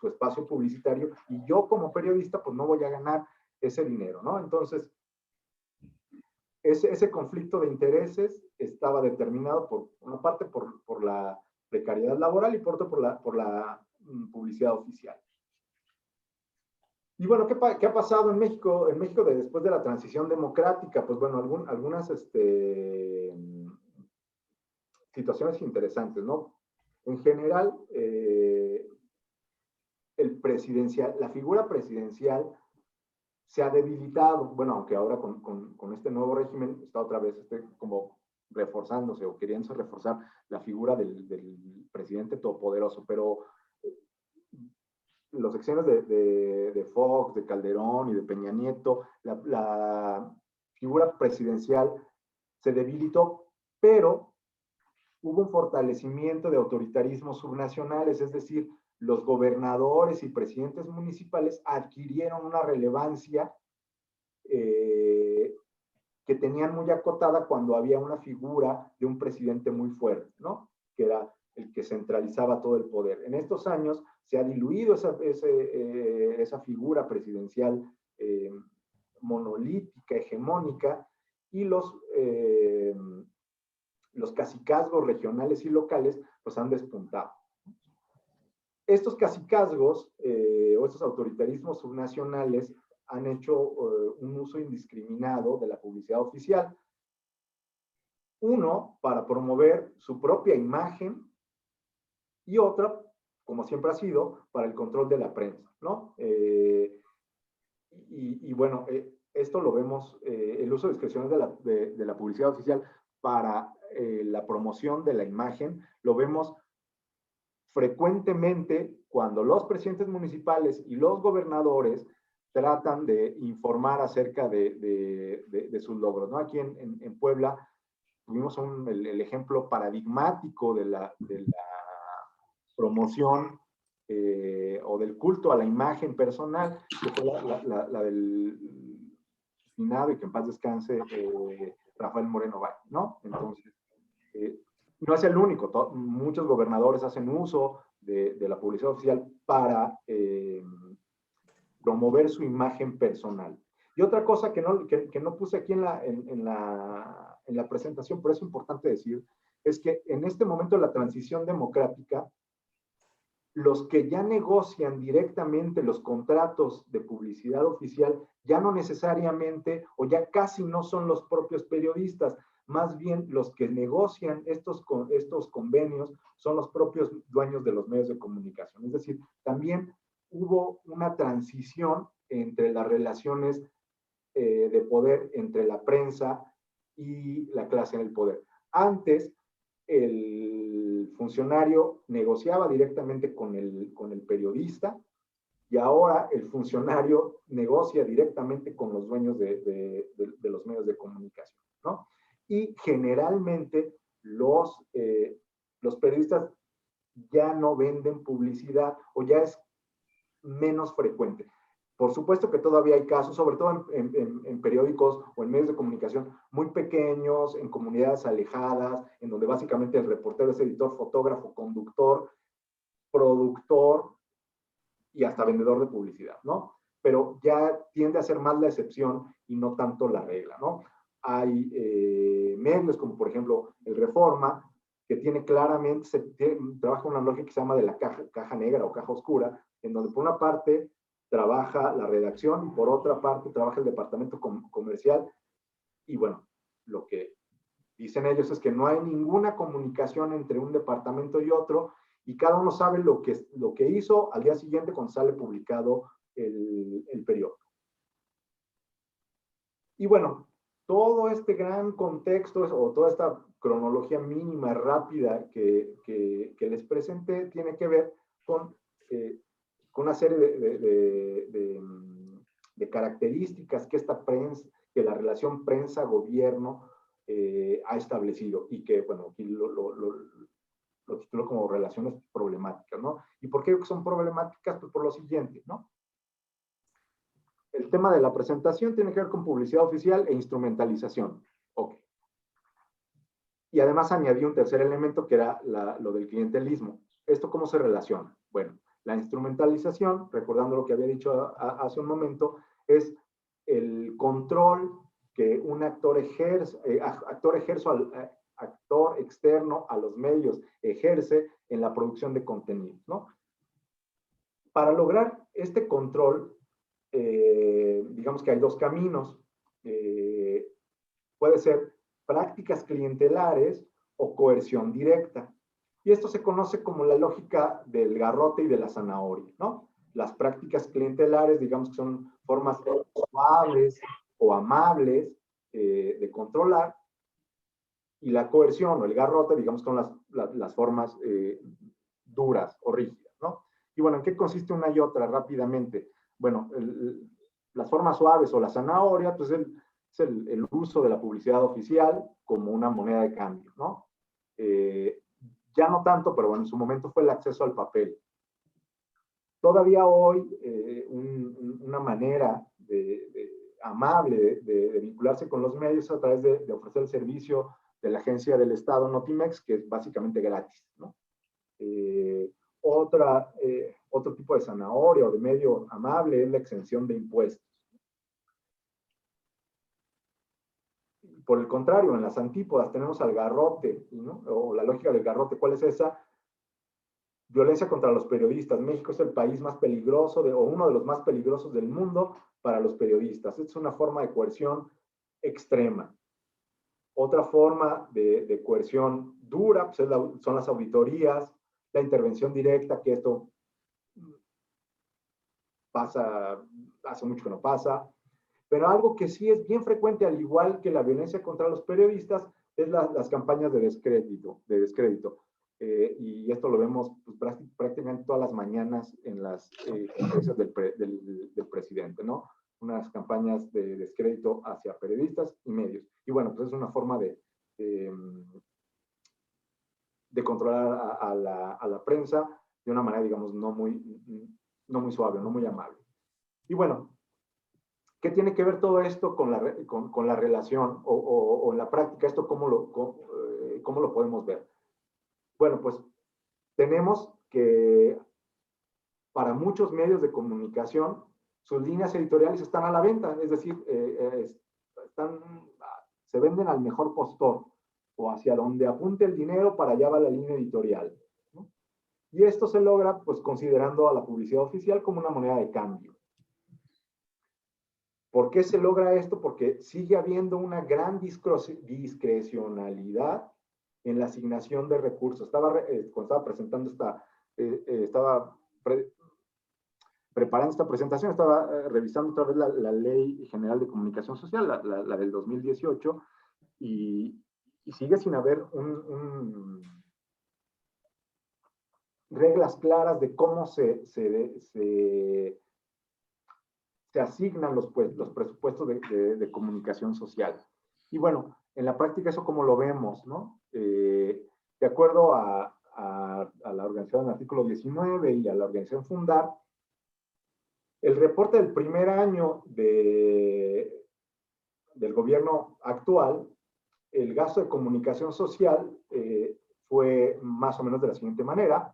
E: espacio publicitario, y yo como periodista pues no voy a ganar ese dinero, ¿no? Entonces, ese conflicto de intereses estaba determinado por una parte por la precariedad laboral y por otra por la publicidad oficial. Y bueno, ¿qué ha pasado en México? En México después de la transición democrática, pues bueno, algunas situaciones interesantes, ¿no? En general, la figura presidencial se ha debilitado, bueno, aunque ahora con este nuevo régimen está otra vez como reforzándose o queriéndose reforzar la figura del presidente todopoderoso, pero los sexenios de Fox, de Calderón y de Peña Nieto, la figura presidencial se debilitó, pero hubo un fortalecimiento de autoritarismos subnacionales, es decir, los gobernadores y presidentes municipales adquirieron una relevancia que tenían muy acotada cuando había una figura de un presidente muy fuerte, ¿no? Que era el que centralizaba todo el poder. En estos años se ha diluido esa figura presidencial monolítica, hegemónica, y los cacicazgos regionales y locales pues han despuntado. Estos cacicazgos o estos autoritarismos subnacionales han hecho un uso indiscriminado de la publicidad oficial. Uno, para promover su propia imagen, y otra, como siempre ha sido, para el control de la prensa, ¿no? Y bueno, esto lo vemos, el uso discrecional de la publicidad oficial para la promoción de la imagen, lo vemos frecuentemente cuando los presidentes municipales y los gobernadores tratan de informar acerca de sus logros, ¿no? Aquí en Puebla tuvimos el ejemplo paradigmático de la promoción o del culto a la imagen personal, que fue la del finado, y que en paz descanse, Rafael Moreno Valle, ¿no? Entonces, no es el único, muchos gobernadores hacen uso de la publicidad oficial para promover su imagen personal. Y otra cosa que no puse aquí en la presentación, pero es importante decir, es que en este momento de la transición democrática, los que ya negocian directamente los contratos de publicidad oficial ya no necesariamente o ya casi no son los propios periodistas, más bien los que negocian estos convenios son los propios dueños de los medios de comunicación. Es decir, también hubo una transición entre las relaciones de poder entre la prensa y la clase en el poder. Antes, el funcionario negociaba directamente con el periodista, y ahora el funcionario negocia directamente con los dueños de los medios de comunicación, ¿no? Y generalmente los periodistas ya no venden publicidad, o ya es menos frecuente. Por supuesto que todavía hay casos, sobre todo en periódicos o en medios de comunicación muy pequeños, en comunidades alejadas, en donde básicamente el reportero es editor, fotógrafo, conductor, productor y hasta vendedor de publicidad, ¿no? pero ya tiende a ser más la excepción y no tanto la regla, ¿no? Hay medios como, por ejemplo, el Reforma, que tiene claramente, trabaja una lógica que se llama de la caja negra o caja oscura, en donde por una parte trabaja la redacción y por otra parte trabaja el departamento comercial. Y bueno, lo que dicen ellos es que no hay ninguna comunicación entre un departamento y otro, y cada uno sabe lo que hizo al día siguiente cuando sale publicado el periódico. Y bueno, todo este gran contexto o toda esta cronología mínima, rápida que les presenté, tiene que ver con una serie de características que que la relación prensa-gobierno ha establecido y que, bueno, aquí lo titulo como relaciones problemáticas, ¿no? ¿Y por qué son problemáticas? Pues por lo siguiente, ¿no? El tema de la presentación tiene que ver con publicidad oficial e instrumentalización. Ok. Y además añadí un tercer elemento que era lo del clientelismo. ¿Esto cómo se relaciona? Bueno, la instrumentalización, recordando lo que había dicho hace un momento, es el control que un actor externo a los medios ejerce en la producción de contenidos, ¿no? Para lograr este control, digamos que hay dos caminos. Puede ser prácticas clientelares o coerción directa. Y esto se conoce como la lógica del garrote y de la zanahoria, ¿no? Las prácticas clientelares, digamos que son formas suaves o amables de controlar, y la coerción o el garrote, digamos, son las formas duras o rígidas, ¿no? Y bueno, ¿en qué consiste una y otra rápidamente? Bueno, las formas suaves o la zanahoria, pues es el uso de la publicidad oficial como una moneda de cambio, ¿no? Ya no tanto, pero bueno, en su momento fue el acceso al papel. Todavía hoy, una manera amable de vincularse con los medios a través de ofrecer el servicio de la agencia del Estado Notimex, que es básicamente gratis, ¿no? Otro tipo de zanahoria o de medio amable es la exención de impuestos. Por el contrario, en las antípodas tenemos al garrote, ¿no? O la lógica del garrote. ¿Cuál es esa? Violencia contra los periodistas. México es el país más peligroso, o uno de los más peligrosos del mundo para los periodistas. Es una forma de coerción extrema. Otra forma de coerción dura pues son las auditorías, la intervención directa, que esto pasa, hace mucho que no pasa. Pero algo que sí es bien frecuente, al igual que la violencia contra los periodistas, es las campañas de descrédito. Y esto lo vemos pues, prácticamente todas las mañanas en las conferencias del presidente, ¿no? Unas campañas de descrédito hacia periodistas y medios. Y bueno, pues es una forma de controlar a la prensa de una manera, digamos, no muy suave, no muy amable. Y bueno, ¿qué tiene que ver todo esto con la relación o en la práctica? ¿Esto cómo lo podemos ver? Bueno, pues tenemos que para muchos medios de comunicación, sus líneas editoriales están a la venta, es decir, se venden al mejor postor o hacia donde apunte el dinero, para allá va la línea editorial, ¿no? Y esto se logra pues considerando a la publicidad oficial como una moneda de cambio. ¿Por qué se logra esto? Porque sigue habiendo una gran discrecionalidad en la asignación de recursos. Cuando estaba presentando preparando esta presentación, estaba revisando otra vez la Ley General de Comunicación Social, la del 2018, y sigue sin haber reglas claras de cómo se asignan los presupuestos de comunicación social. Y bueno, en la práctica eso como lo vemos, ¿no? De acuerdo a la organización del artículo 19 y a la organización Fundar, el reporte del primer año del gobierno actual, el gasto de comunicación social fue más o menos de la siguiente manera.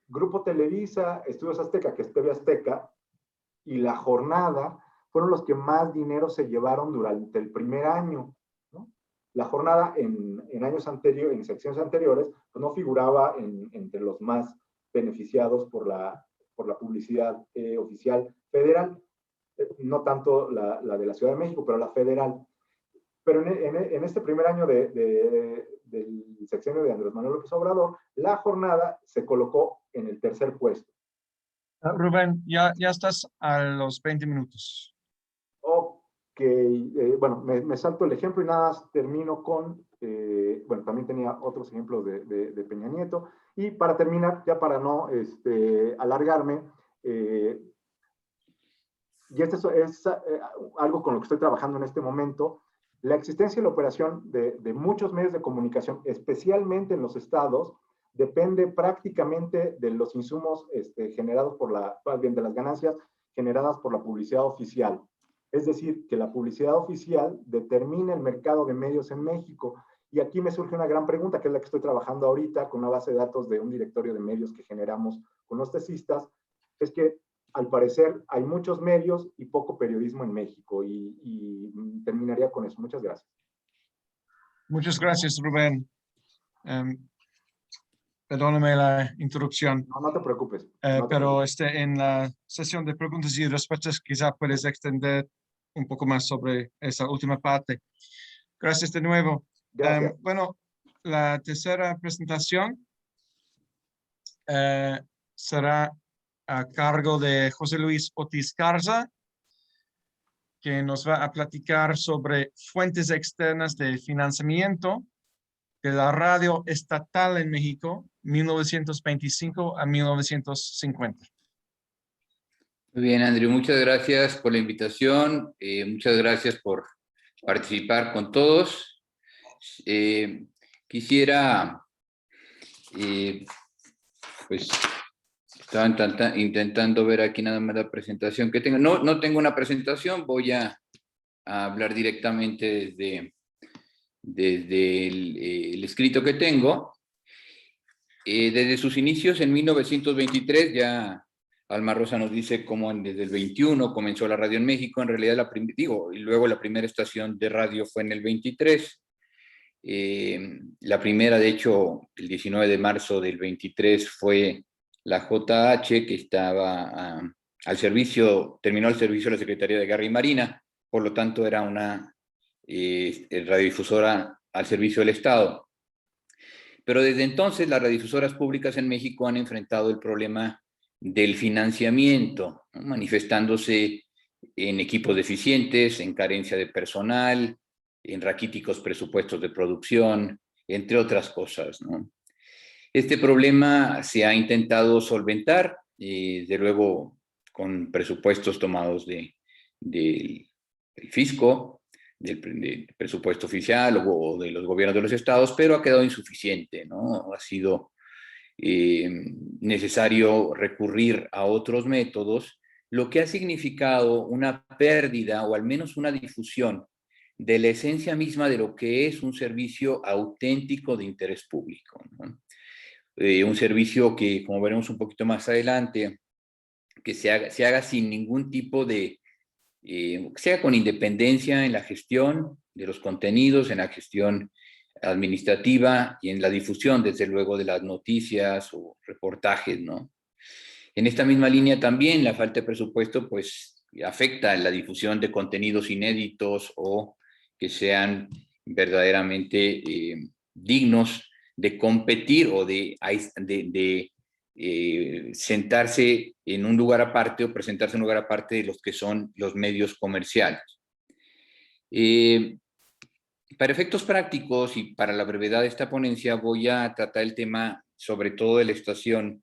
E: Grupo Televisa, Estudios Azteca, que es TV Azteca, y la jornada fueron los que más dinero se llevaron durante el primer año, ¿no? La jornada en años anteriores, en secciones anteriores, pues no figuraba entre los más beneficiados por la publicidad oficial federal, no tanto la de la Ciudad de México, pero la federal. Pero en este primer año del sexenio de Andrés Manuel López Obrador, la jornada se colocó en el tercer puesto.
B: Rubén, ya estás a los 20 minutos.
E: Ok, bueno, me salto el ejemplo y nada más termino con, bueno, también tenía otros ejemplos de Peña Nieto. Y para terminar, ya para no alargarme, y esto es algo con lo que estoy trabajando en este momento, la existencia y la operación de muchos medios de comunicación, especialmente en los estados, depende prácticamente de los insumos generados de las ganancias generadas por la publicidad oficial. Es decir, que la publicidad oficial determina el mercado de medios en México. Y aquí me surge una gran pregunta, que es la que estoy trabajando ahorita con una base de datos de un directorio de medios que generamos con los tesistas, es que al parecer hay muchos medios y poco periodismo en México. Y terminaría con eso. Muchas gracias.
B: Muchas gracias, Rubén. Perdóname la interrupción.
E: No te preocupes.
B: Pero en la sesión de preguntas y respuestas quizá puedes extender un poco más sobre esa última parte. Gracias de nuevo.
E: Gracias.
B: Bueno, la tercera presentación será a cargo de José Luis Ortiz Garza, que nos va a platicar sobre fuentes externas de financiamiento de la radio estatal en México, 1925 a 1950.
F: Muy bien, Andrew, muchas gracias por la invitación, muchas gracias por participar con todos. Quisiera, pues, estaba intentando ver aquí nada más la presentación que tengo. No tengo una presentación, voy a hablar directamente desde el escrito que tengo. Desde sus inicios en 1923, ya Alma Rosa nos dice cómo desde el 21 comenzó la radio en México. En realidad, y luego la primera estación de radio fue en el 23. La primera, de hecho, el 19 de marzo del 23 fue la JH, que estaba terminó el servicio de la Secretaría de Guerra y Marina, por lo tanto era una radiodifusora al servicio del Estado. Pero desde entonces las radiodifusoras públicas en México han enfrentado el problema del financiamiento, ¿no? Manifestándose en equipos deficientes, en carencia de personal, en raquíticos presupuestos de producción, entre otras cosas, ¿no? Este problema se ha intentado solventar, desde luego con presupuestos tomados del fisco, del presupuesto oficial o de los gobiernos de los estados, pero ha quedado insuficiente, ¿no? Ha sido necesario recurrir a otros métodos, lo que ha significado una pérdida o al menos una difusión de la esencia misma de lo que es un servicio auténtico de interés público, ¿no? Un servicio que, como veremos un poquito más adelante, que se haga sin ningún tipo de, sea con independencia en la gestión de los contenidos, en la gestión administrativa y en la difusión, desde luego, de las noticias o reportajes, ¿no? En esta misma línea también la falta de presupuesto, pues, afecta la difusión de contenidos inéditos o que sean verdaderamente dignos de competir o de sentarse en un lugar aparte o presentarse en un lugar aparte de los que son los medios comerciales. Para efectos prácticos y para la brevedad de esta ponencia voy a tratar el tema sobre todo de la estación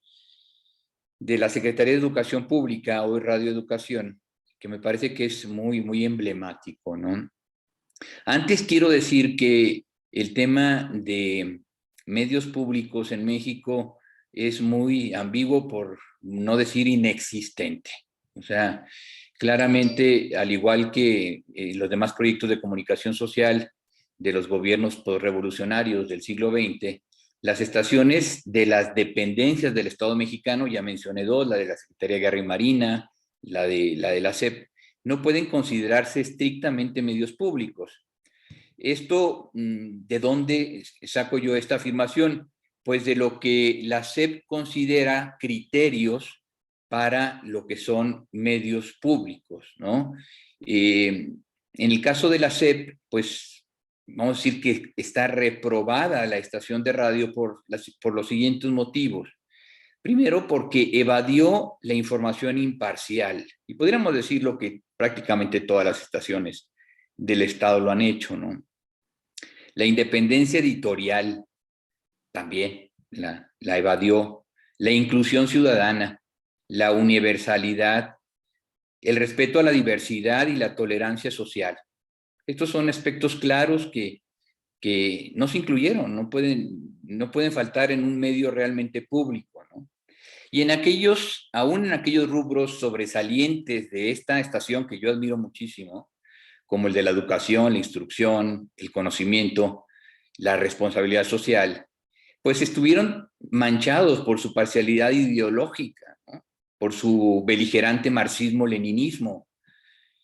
F: de la Secretaría de Educación Pública, hoy Radio Educación, que me parece que es muy, muy emblemático, ¿no? Antes quiero decir que el tema de medios públicos en México es muy ambiguo, por no decir inexistente. O sea, claramente, al igual que los demás proyectos de comunicación social de los gobiernos postrevolucionarios del siglo XX, las estaciones de las dependencias del Estado mexicano, ya mencioné dos, la de la Secretaría de Guerra y Marina, la de la SEP, no pueden considerarse estrictamente medios públicos. Esto, ¿de dónde saco yo esta afirmación? Pues de lo que la SEP considera criterios para lo que son medios públicos, ¿no? En el caso de la SEP, pues vamos a decir que está reprobada la estación de radio por los siguientes motivos. Primero, porque evadió la información imparcial. Y podríamos decir lo que prácticamente todas las estaciones del Estado lo han hecho, ¿no? La independencia editorial también la evadió. La inclusión ciudadana, la universalidad, el respeto a la diversidad y la tolerancia social. Estos son aspectos claros que no se incluyeron, no pueden faltar en un medio realmente público, ¿no? Y aún en aquellos rubros sobresalientes de esta estación que yo admiro muchísimo, como el de la educación, la instrucción, el conocimiento, la responsabilidad social, pues estuvieron manchados por su parcialidad ideológica, ¿no? Por su beligerante marxismo-leninismo.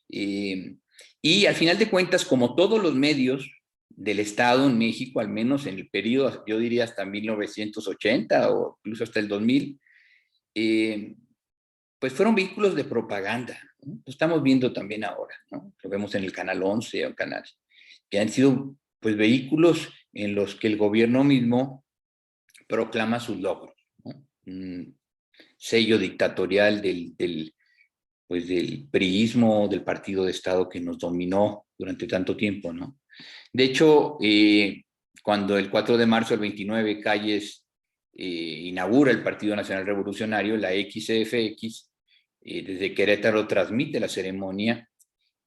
F: Y al final de cuentas, como todos los medios del Estado en México, al menos en el periodo, yo diría hasta 1980 o incluso hasta el 2000, pues fueron vehículos de propaganda, ¿no? Lo estamos viendo también ahora, ¿no? Lo vemos en el Canal 11 o Canal, que han sido pues vehículos en los que el gobierno mismo proclama sus logros, ¿no? Un sello dictatorial del priismo, del partido de Estado que nos dominó durante tanto tiempo, ¿no? De hecho, cuando el 4 de marzo del 29 Calles inaugura el Partido Nacional Revolucionario, la XCFX, desde Querétaro transmite la ceremonia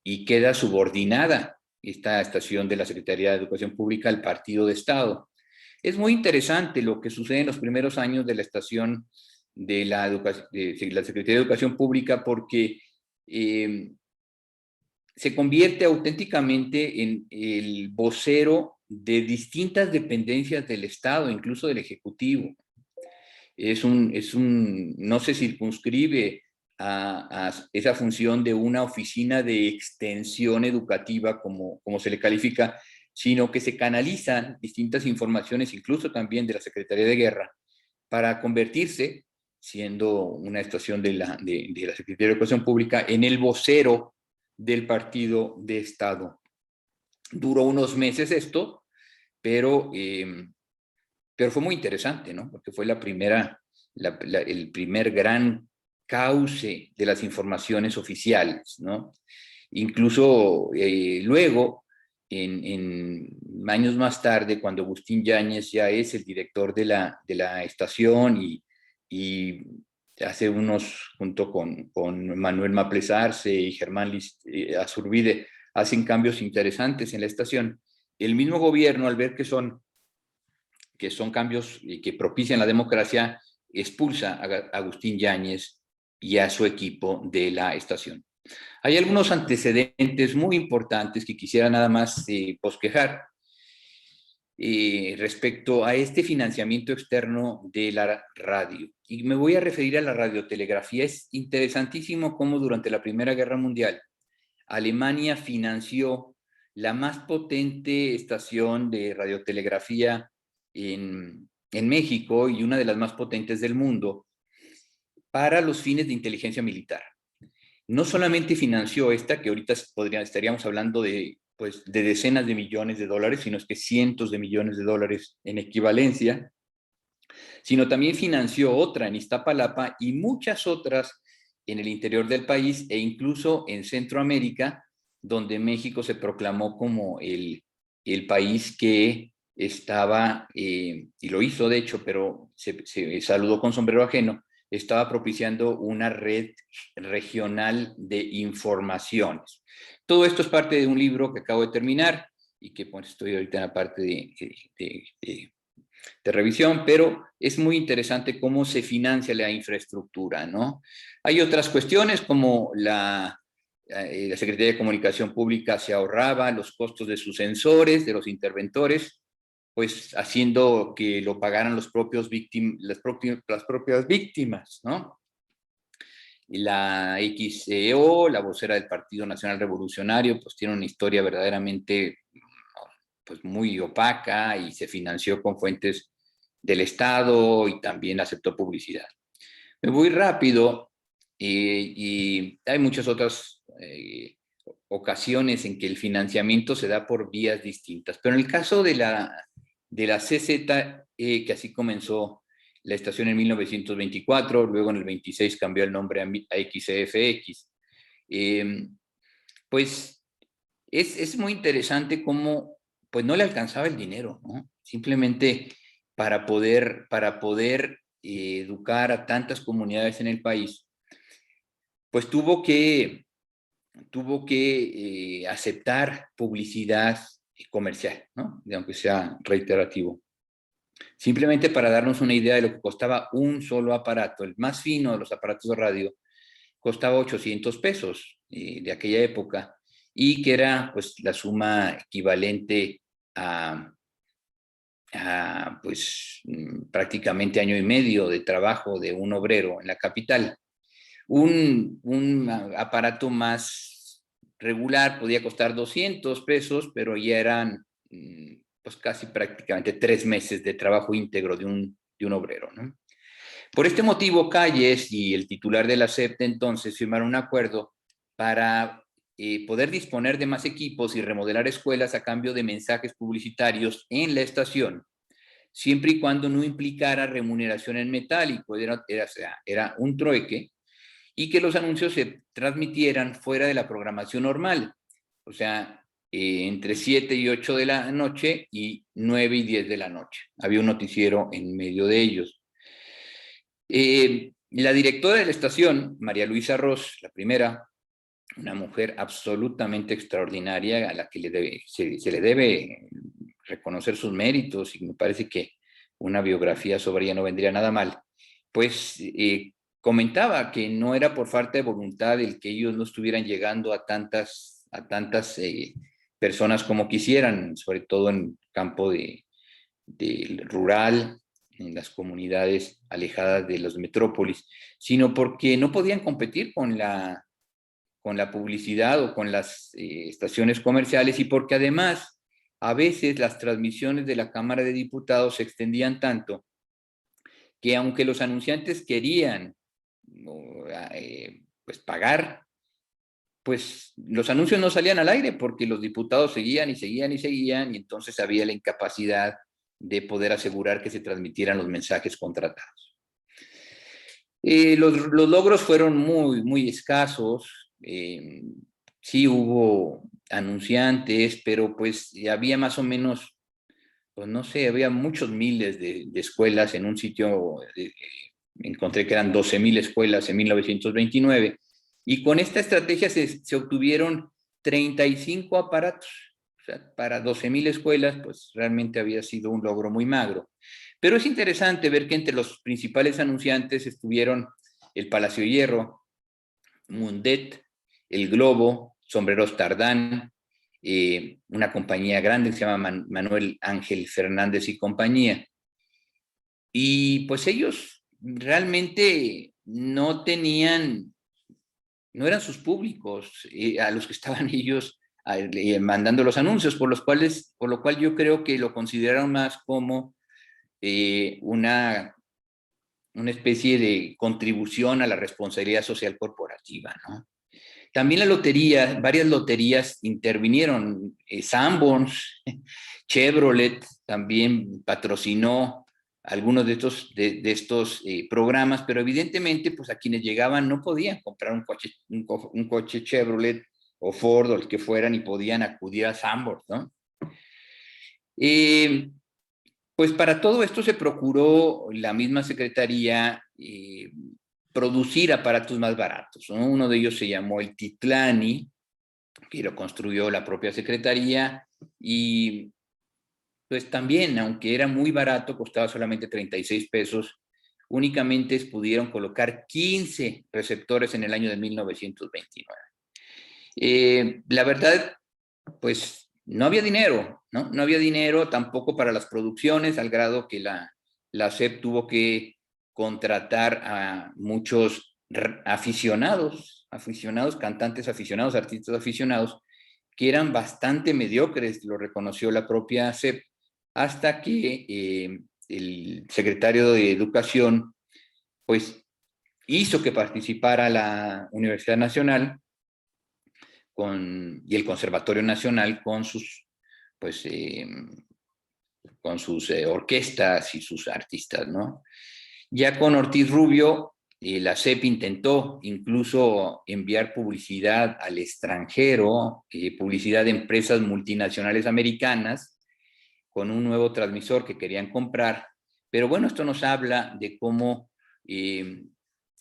F: y queda subordinada esta estación de la Secretaría de Educación Pública al Partido de Estado. Es muy interesante lo que sucede en los primeros años de la estación de la Secretaría de Educación Pública, porque se convierte auténticamente en el vocero de distintas dependencias del Estado, incluso del Ejecutivo. No se circunscribe a esa función de una oficina de extensión educativa, como se le califica, sino que se canalizan distintas informaciones, incluso también de la Secretaría de Guerra, para convertirse, siendo una estación de la Secretaría de Educación Pública, en el vocero del partido de Estado. Duró unos meses esto, pero fue muy interesante, ¿no? Porque fue el primer gran cauce de las informaciones oficiales, ¿no? Incluso luego, en años más tarde, cuando Agustín Yáñez ya es el director de la estación y hace junto con Manuel Maples Arce y Germán Azurbide, hacen cambios interesantes en la estación. El mismo gobierno, al ver que son cambios que propician la democracia, expulsa a Agustín Yáñez y a su equipo de la estación. Hay algunos antecedentes muy importantes que quisiera nada más bosquejar respecto a este financiamiento externo de la radio. Y me voy a referir a la radiotelegrafía. Es interesantísimo cómo durante la Primera Guerra Mundial Alemania financió la más potente estación de radiotelegrafía en México y una de las más potentes del mundo para los fines de inteligencia militar. No solamente financió esta, que ahorita estaríamos hablando de decenas de millones de dólares, sino es que cientos de millones de dólares en equivalencia, sino también financió otra en Iztapalapa y muchas otras en el interior del país e incluso en Centroamérica, donde México se proclamó como el país que estaba, y lo hizo de hecho, pero se saludó con sombrero ajeno, estaba propiciando una red regional de informaciones. Todo esto es parte de un libro que acabo de terminar y que estoy ahorita en la parte de revisión, pero es muy interesante cómo se financia la infraestructura, ¿no? Hay otras cuestiones como la Secretaría de Comunicación Pública se ahorraba los costos de sus sensores, de los interventores, pues haciendo que lo pagaran las propias víctimas, ¿no? La XEO, la vocera del Partido Nacional Revolucionario, pues tiene una historia verdaderamente pues, muy opaca y se financió con fuentes del Estado y también aceptó publicidad. Me voy rápido y hay muchas otras ocasiones en que el financiamiento se da por vías distintas, pero en el caso de la CZE, que así comenzó la estación en 1924, luego en el 26 cambió el nombre a XEFX. Pues es muy interesante cómo pues no le alcanzaba el dinero, ¿no? Simplemente para poder educar a tantas comunidades en el país, pues tuvo que aceptar publicidad comercial, ¿no? Aunque sea reiterativo. Simplemente para darnos una idea de lo que costaba un solo aparato, el más fino de los aparatos de radio, costaba 800 pesos de aquella época, y que era pues la suma equivalente a pues prácticamente año y medio de trabajo de un obrero en la capital. Un aparato más regular podía costar 200 pesos, pero ya eran pues casi prácticamente 3 meses de trabajo íntegro de un obrero, ¿no? Por este motivo, Calles y el titular de la SEP entonces firmaron un acuerdo para poder disponer de más equipos y remodelar escuelas a cambio de mensajes publicitarios en la estación, siempre y cuando no implicara remuneración en metálico, era un trueque, y que los anuncios se transmitieran fuera de la programación normal, o sea, entre 7 y 8 de la noche y 9 y 10 de la noche. Había un noticiero en medio de ellos. La directora de la estación, María Luisa Ross, la primera, una mujer absolutamente extraordinaria a la que se le debe reconocer sus méritos, y me parece que una biografía sobre ella no vendría nada mal, pues comentaba que no era por falta de voluntad el que ellos no estuvieran llegando a tantas personas como quisieran, sobre todo en el campo rural, en las comunidades alejadas de las metrópolis, sino porque no podían competir con la publicidad o con las estaciones comerciales, y porque además a veces las transmisiones de la Cámara de Diputados se extendían tanto que aunque los anunciantes querían pues pagar, pues los anuncios no salían al aire porque los diputados seguían y seguían y seguían, y entonces había la incapacidad de poder asegurar que se transmitieran los mensajes contratados. Los logros fueron muy, muy escasos. Sí hubo anunciantes, pero pues había más o menos, pues no sé, había muchos miles de escuelas en un sitio. Encontré que eran 12,000 escuelas en 1929, y con esta estrategia se obtuvieron 35 aparatos. O sea, para 12,000 escuelas, pues realmente había sido un logro muy magro. Pero es interesante ver que entre los principales anunciantes estuvieron el Palacio de Hierro, Mundet, El Globo, Sombreros Tardán, una compañía grande que se llama Manuel Ángel Fernández y compañía. Y pues ellos realmente no eran sus públicos a los que estaban ellos mandando los anuncios, por lo cual yo creo que lo consideraron más como una especie de contribución a la responsabilidad social corporativa, ¿no? También la lotería, varias loterías intervinieron. Sanborns, Chevrolet también patrocinó algunos de estos programas, pero evidentemente pues a quienes llegaban no podían comprar un coche Chevrolet o Ford o el que fueran, y podían acudir a Sanborns, ¿no? Pues para todo esto se procuró la misma secretaría producir aparatos más baratos, ¿no? Uno de ellos se llamó el Titlani, que lo construyó la propia secretaría, y pues también, aunque era muy barato, costaba solamente 36 pesos, únicamente pudieron colocar 15 receptores en el año de 1929. La verdad, pues no había dinero, ¿no? No había dinero tampoco para las producciones, al grado que la SEP tuvo que contratar a muchos aficionados, cantantes aficionados, artistas aficionados, que eran bastante mediocres, lo reconoció la propia SEP, hasta que el secretario de Educación, pues, hizo que participara la Universidad Nacional y el Conservatorio Nacional con sus, pues, orquestas y sus artistas, ¿no? Ya con Ortiz Rubio, la SEP intentó incluso enviar publicidad al extranjero, publicidad de empresas multinacionales americanas, con un nuevo transmisor que querían comprar. Pero bueno, esto nos habla de cómo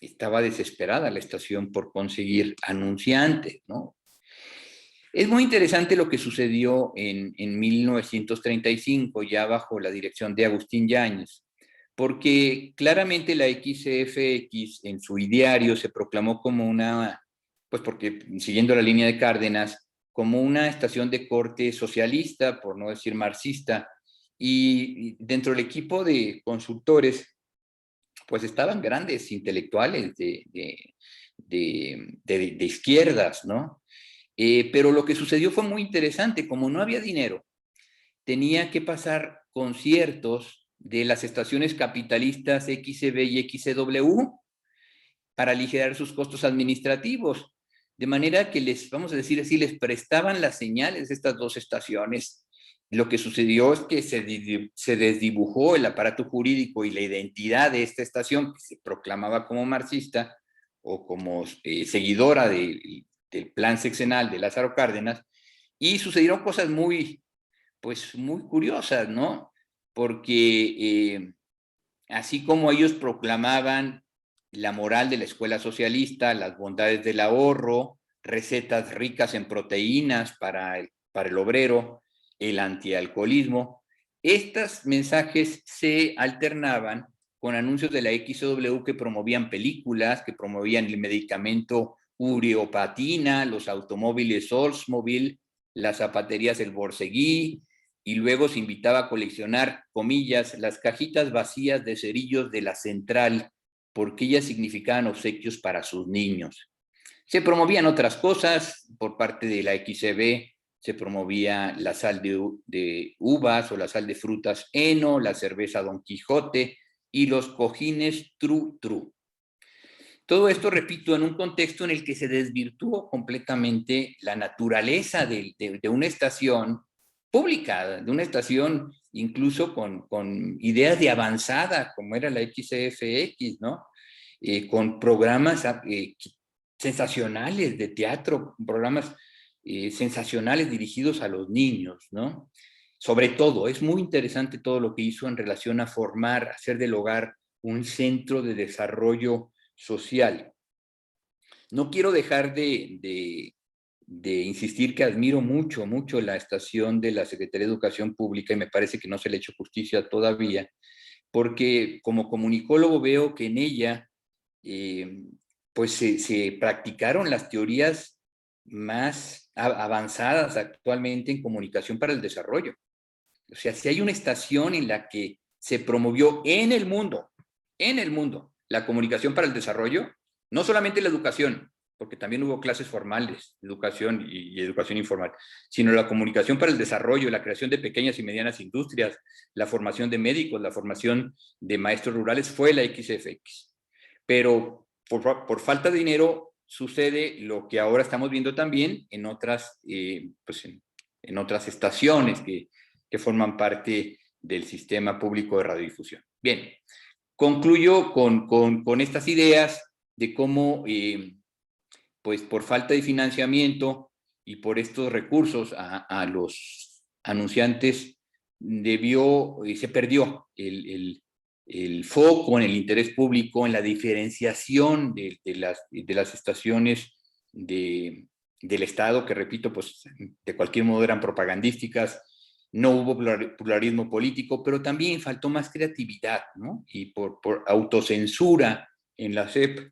F: estaba desesperada la estación por conseguir anunciantes, ¿no? Es muy interesante lo que sucedió en 1935, ya bajo la dirección de Agustín Yáñez, porque claramente la XCFX en su ideario se proclamó como una, pues porque siguiendo la línea de Cárdenas, como una estación de corte socialista, por no decir marxista, y dentro del equipo de consultores, pues estaban grandes intelectuales de izquierdas, ¿no? Pero lo que sucedió fue muy interesante, como no había dinero, tenía que pasar conciertos de las estaciones capitalistas XCB y XCW para aligerar sus costos administrativos, de manera que les, vamos a decir así, les prestaban las señales de estas dos estaciones. Lo que sucedió es que se desdibujó el aparato jurídico y la identidad de esta estación, que se proclamaba como marxista o como seguidora del plan sexenal de Lázaro Cárdenas, y sucedieron cosas muy, pues, muy curiosas, ¿no? Porque así como ellos proclamaban la moral de la escuela socialista, las bondades del ahorro, recetas ricas en proteínas para el obrero, el antialcoholismo, estos mensajes se alternaban con anuncios de la XW que promovían películas, que promovían el medicamento ureopatina, los automóviles Oldsmobile, las zapaterías El Borseguí, y luego se invitaba a coleccionar, comillas, las cajitas vacías de cerillos de la central, porque ellas significaban obsequios para sus niños. Se promovían otras cosas por parte de la XCB, se promovía la sal de uvas o la sal de frutas heno, la cerveza Don Quijote y los cojines Tru Tru. Todo esto, repito, en un contexto en el que se desvirtuó completamente la naturaleza de una estación pública, de una estación incluso con ideas de avanzada, como era la XCFX, ¿no? Con programas sensacionales de teatro, programas sensacionales dirigidos a los niños, ¿no? Sobre todo, es muy interesante todo lo que hizo en relación a formar, hacer del hogar un centro de desarrollo social. No quiero dejar de insistir que admiro mucho, mucho la estación de la Secretaría de Educación Pública y me parece que no se le ha hecho justicia todavía, porque como comunicólogo veo que en ella pues se practicaron las teorías más avanzadas actualmente en comunicación para el desarrollo. O sea, si hay una estación en la que se promovió en el mundo, la comunicación para el desarrollo, no solamente la educación, porque también hubo clases formales, educación y educación informal, sino la comunicación para el desarrollo, la creación de pequeñas y medianas industrias, la formación de médicos, la formación de maestros rurales, fue la XFX. Pero por falta de dinero sucede lo que ahora estamos viendo también en otras, pues en otras estaciones que forman parte del sistema público de radiodifusión. Bien, concluyo con estas ideas de cómo, pues por falta de financiamiento y por estos recursos a los anunciantes se perdió el foco en el interés público, en la diferenciación de las estaciones del Estado, que repito, pues de cualquier modo eran propagandísticas. No hubo pluralismo político, pero también faltó más creatividad, ¿no? Y por autocensura en la SEP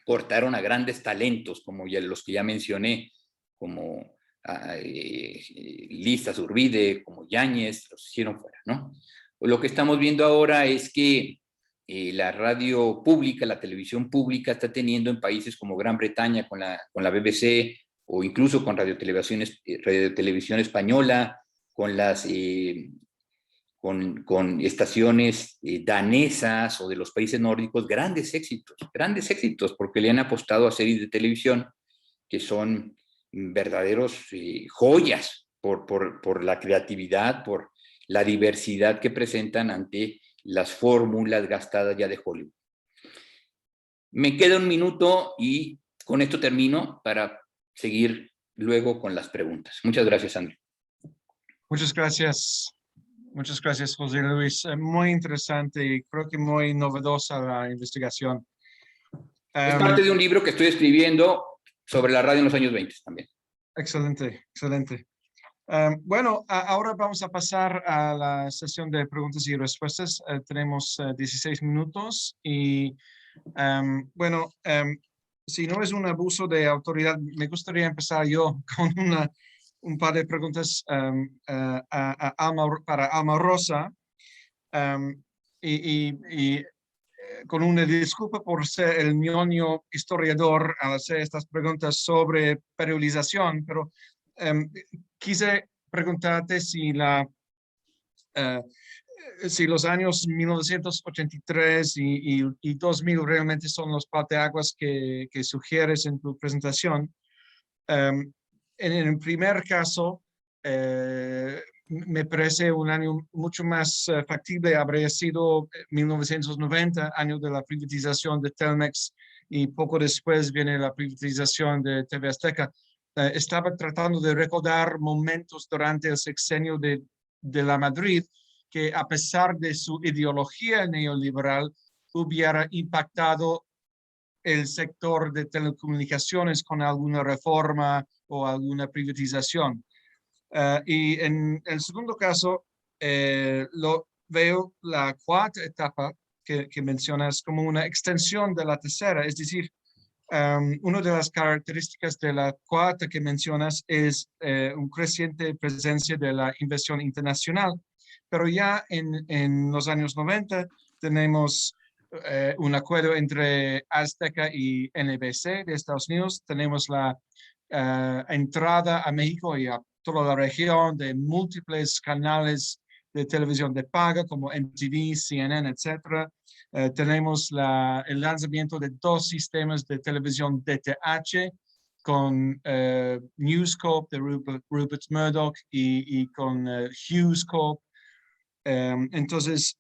F: cortaron a grandes talentos, como ya los que ya mencioné, como Lisa Zurbide, como Yáñez, los hicieron fuera, ¿no? Lo que estamos viendo ahora es que la radio pública, la televisión pública está teniendo en países como Gran Bretaña con la BBC, o incluso con Radio Televisión Española, con estaciones danesas o de los países nórdicos, grandes éxitos, porque le han apostado a series de televisión que son verdaderos joyas por la creatividad, por la diversidad que presentan ante las fórmulas gastadas ya de Hollywood. Me queda un minuto y con esto termino para seguir luego con las preguntas. Muchas gracias, Andrew.
B: Muchas gracias, José Luis. Muy interesante y creo que muy novedosa la investigación.
F: Es parte de un libro que estoy escribiendo sobre la radio en los años 20 también.
B: Excelente, excelente. Bueno, ahora vamos a pasar a la sesión de preguntas y respuestas. Tenemos 16 minutos y, bueno, si no es un abuso de autoridad, me gustaría empezar yo con un par de preguntas para Alma Rosa. Con una disculpa por ser el ñoño historiador al hacer estas preguntas sobre periodización, pero quise preguntarte si los años 1983 y 2000 realmente son los parteaguas que sugieres en tu presentación. En el primer caso, me parece un año mucho más factible, habría sido 1990, año de la privatización de Telmex, y poco después viene la privatización de TV Azteca. Estaba tratando de recordar momentos durante el sexenio de la Madrid que, a pesar de su ideología neoliberal, hubiera impactado el sector de telecomunicaciones con alguna reforma o alguna privatización. Y en el segundo caso, veo la cuarta etapa que mencionas como una extensión de la tercera, es decir, una de las características de la cuarta que mencionas es una creciente presencia de la inversión internacional, pero ya en los años 90 tenemos un acuerdo entre Azteca y NBC de Estados Unidos, tenemos la entrada a México y a toda la región de múltiples canales de televisión de paga como MTV, CNN, etc. Tenemos el lanzamiento de 2 sistemas de televisión DTH con Newscope de Rupert Murdoch y con HughesCorp. Entonces,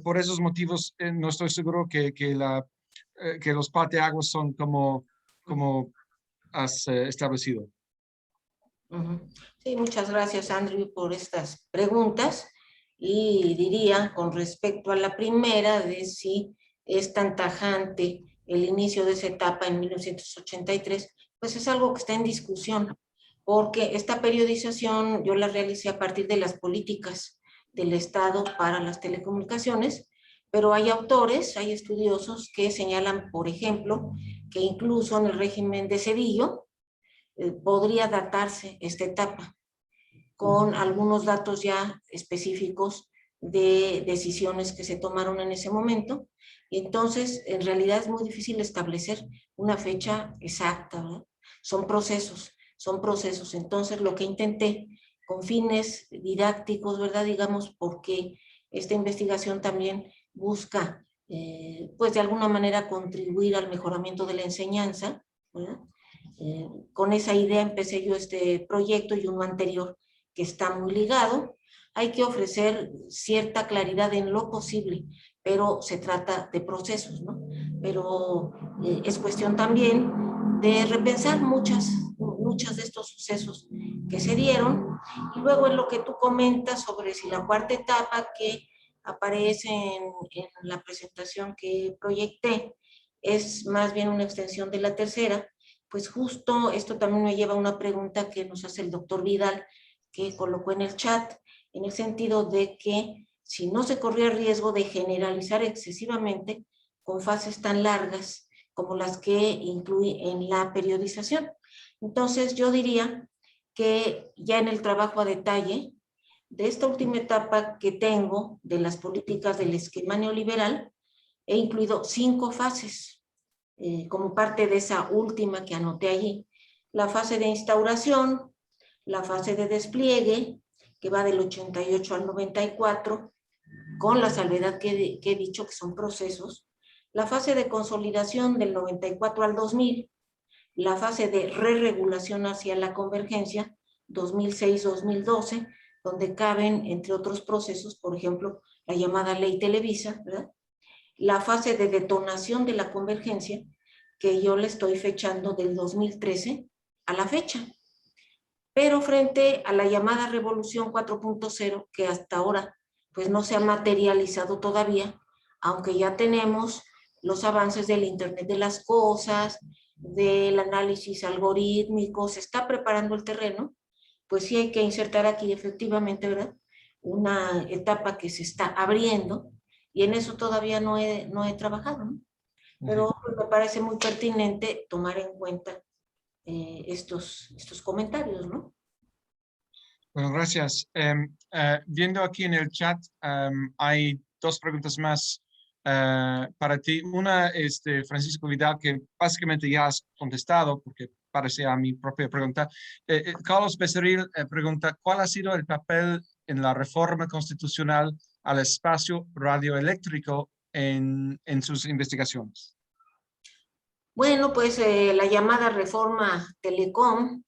B: por esos motivos, no estoy seguro que los parteaguas son como has establecido.
C: Sí, muchas gracias, Andrew, por estas preguntas. Y diría, con respecto a la primera, de si es tan tajante el inicio de esa etapa en 1983, pues es algo que está en discusión, porque esta periodización yo la realicé a partir de las políticas del Estado para las telecomunicaciones, pero hay autores, hay estudiosos que señalan, por ejemplo, que incluso en el régimen de Cedillo podría datarse esta etapa con algunos datos ya específicos de decisiones que se tomaron en ese momento. Y entonces, en realidad es muy difícil establecer una fecha exacta, ¿verdad? Son procesos. Entonces, lo que intenté con fines didácticos, ¿verdad? Digamos, porque esta investigación también busca, pues de alguna manera, contribuir al mejoramiento de la enseñanza, ¿verdad? Con esa idea empecé yo este proyecto y uno anterior que está muy ligado. Hay que ofrecer cierta claridad en lo posible, pero se trata de procesos, ¿no? Pero es cuestión también de repensar muchas de estos sucesos que se dieron. Y luego en lo que tú comentas sobre si la cuarta etapa que aparece en la presentación que proyecté es más bien una extensión de la tercera, pues justo esto también me lleva a una pregunta que nos hace el doctor Vidal, que colocó en el chat, en el sentido de que si no se corría el riesgo de generalizar excesivamente con fases tan largas como las que incluye en la periodización. Entonces yo diría que ya en el trabajo a detalle de esta última etapa que tengo de las políticas del esquema neoliberal, he incluido 5 fases como parte de esa última que anoté allí. La fase de instauración, la fase de despliegue, que va del 88 al 94, con la salvedad que he dicho que son procesos, la fase de consolidación del 94 al 2000, la fase de re-regulación hacia la convergencia, 2006-2012, donde caben, entre otros procesos, por ejemplo, la llamada Ley Televisa, ¿verdad? La fase de detonación de la convergencia, que yo le estoy fechando del 2013 a la fecha. Pero frente a la llamada Revolución 4.0, que hasta ahora pues no se ha materializado todavía, aunque ya tenemos los avances del Internet de las cosas, del análisis algorítmico, se está preparando el terreno, pues sí hay que insertar aquí efectivamente, ¿verdad?, una etapa que se está abriendo, y en eso todavía no he trabajado, ¿no? Pero me parece muy pertinente tomar en cuenta estos comentarios, ¿no?
B: Bueno, gracias. Viendo aquí en el chat, hay 2 preguntas más para ti. Una es de Francisco Vidal, que básicamente ya has contestado, porque parece a mi propia pregunta. Carlos Becerril pregunta, ¿cuál ha sido el papel en la reforma constitucional al espacio radioeléctrico en sus investigaciones?
C: Bueno, pues la llamada reforma Telecom,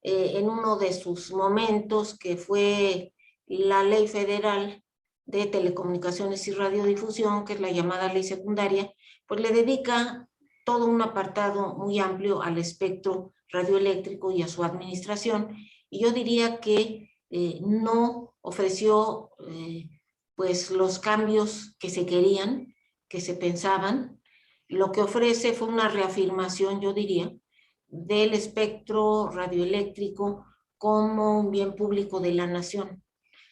C: en uno de sus momentos, que fue la Ley Federal de Telecomunicaciones y Radiodifusión, que es la llamada ley secundaria, pues le dedica todo un apartado muy amplio al espectro radioeléctrico y a su administración. Y yo diría que no ofreció pues los cambios que se querían, que se pensaban. Lo que ofrece fue una reafirmación, yo diría, del espectro radioeléctrico como un bien público de la nación.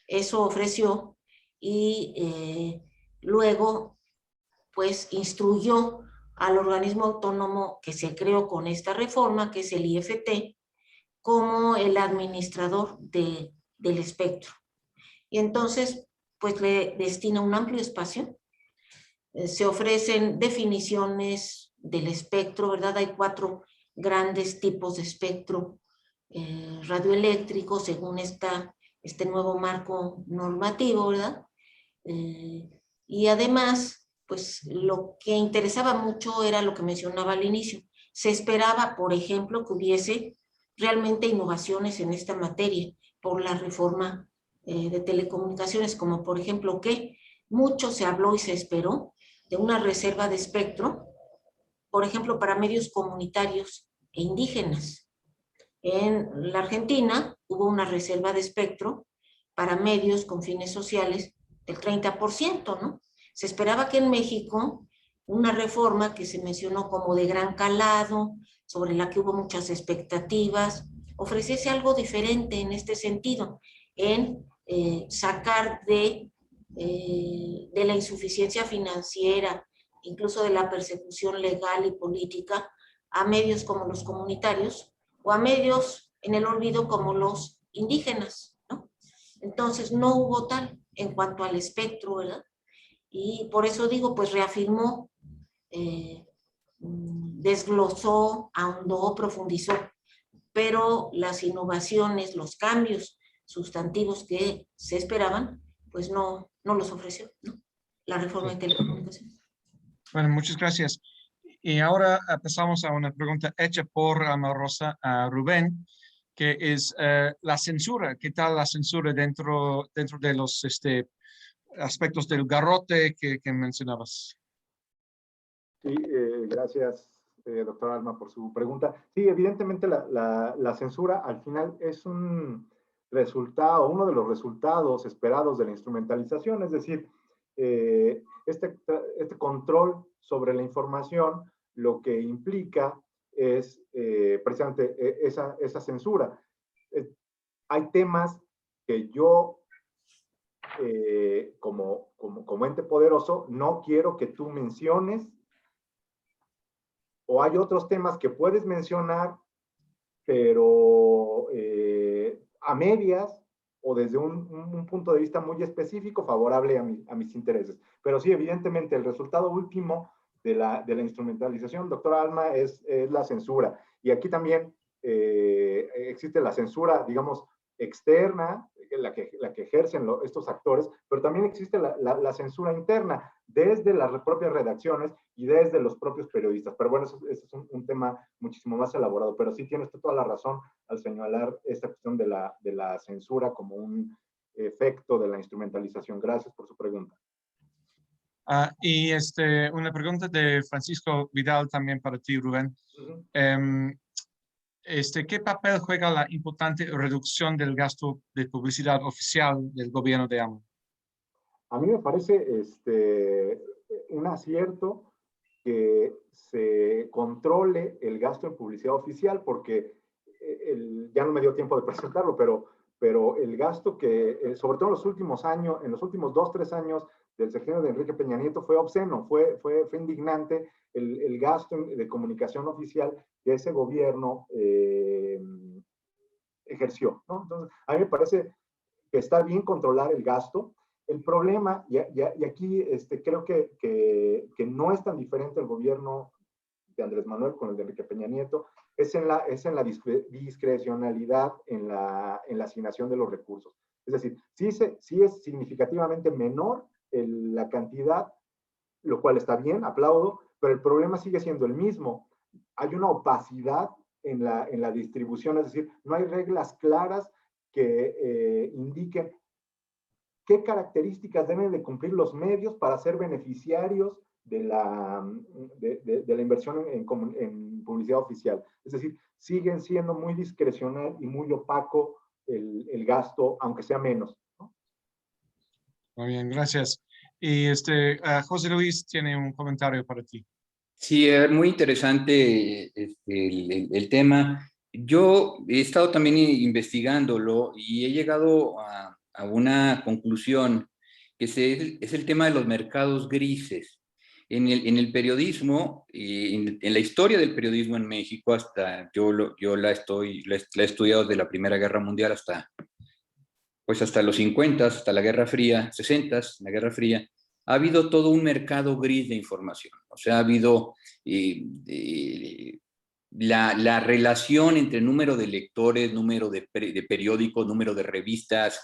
C: Eso ofreció, y luego pues instruyó al organismo autónomo que se creó con esta reforma, que es el IFT, como el administrador del espectro. Y entonces pues le destina un amplio espacio. Se ofrecen definiciones del espectro, ¿verdad? Hay 4 grandes tipos de espectro radioeléctrico según este nuevo marco normativo, ¿verdad? Y además, pues lo que interesaba mucho era lo que mencionaba al inicio. Se esperaba, por ejemplo, que hubiese realmente innovaciones en esta materia por la reforma de telecomunicaciones, como por ejemplo que mucho se habló y se esperó de una reserva de espectro, por ejemplo, para medios comunitarios e indígenas. En la Argentina hubo una reserva de espectro para medios con fines sociales del 30%, ¿no? Se esperaba que en México una reforma que se mencionó como de gran calado, sobre la que hubo muchas expectativas, ofreciese algo diferente en este sentido, en sacar de la insuficiencia financiera, incluso de la persecución legal y política, a medios como los comunitarios o a medios en el olvido como los indígenas, ¿no? Entonces no hubo tal en cuanto al espectro, ¿verdad? Y por eso digo, pues reafirmó, desglosó, ahondó, profundizó, pero las innovaciones, los cambios sustantivos que se esperaban, pues no los ofreció, ¿no?, la reforma de telecomunicaciones.
B: Bueno, muchas gracias. Y ahora pasamos a una pregunta hecha por Alma Rosa a Rubén, que es la censura. ¿Qué tal la censura dentro de los aspectos del garrote que mencionabas?
E: Sí, gracias, doctora Alma, por su pregunta. Sí, evidentemente la censura al final es un resultado, uno de los resultados esperados de la instrumentalización, es decir, este control sobre la información lo que implica es precisamente esa censura. Hay temas que yo, como ente poderoso, no quiero que tú menciones, o hay otros temas que puedes mencionar, pero a medias, o desde un punto de vista muy específico favorable a mis intereses. Pero sí, evidentemente, el resultado último de la instrumentalización, doctora Alma, es la censura. Y aquí también existe la censura, digamos, externa, la que ejercen estos actores, pero también existe la censura interna desde las propias redacciones y desde los propios periodistas. Pero bueno, eso es un tema muchísimo más elaborado, pero sí tiene usted toda la razón al señalar esta cuestión de la censura como un efecto de la instrumentalización. Gracias por su pregunta.
B: Y una pregunta de Francisco Vidal también para ti, Rubén. ¿Qué papel juega la importante reducción del gasto de publicidad oficial del gobierno de AMLO?
E: A mí me parece un acierto que se controle el gasto en publicidad oficial, porque ya no me dio tiempo de presentarlo, pero el gasto que, sobre todo en los últimos años, en los últimos 2-3 años del sexenio de Enrique Peña Nieto, fue obsceno, fue indignante el gasto de comunicación oficial que ese gobierno ejerció, ¿no? Entonces, a mí me parece que está bien controlar el gasto. El problema, y aquí creo que no es tan diferente el gobierno de Andrés Manuel con el de Enrique Peña Nieto, es en la discrecionalidad en la asignación de los recursos. Es decir, sí es significativamente menor la cantidad, lo cual está bien, aplaudo, pero el problema sigue siendo el mismo. Hay una opacidad en la distribución, es decir, no hay reglas claras que indiquen qué características deben de cumplir los medios para ser beneficiarios de la inversión en publicidad oficial. Es decir, siguen siendo muy discrecional y muy opaco el gasto, aunque sea menos, ¿no?
B: Muy bien, gracias. Y José Luis tiene un comentario para ti.
F: Sí, es muy interesante el tema. Yo he estado también investigándolo y he llegado a una conclusión, que es el tema de los mercados grises. En el periodismo, en la historia del periodismo en México, hasta yo la he estudiado desde la Primera Guerra Mundial hasta los 50, hasta la Guerra Fría, 60, la Guerra Fría, ha habido todo un mercado gris de información. O sea, ha habido la relación entre número de lectores, número de periódicos, número de revistas,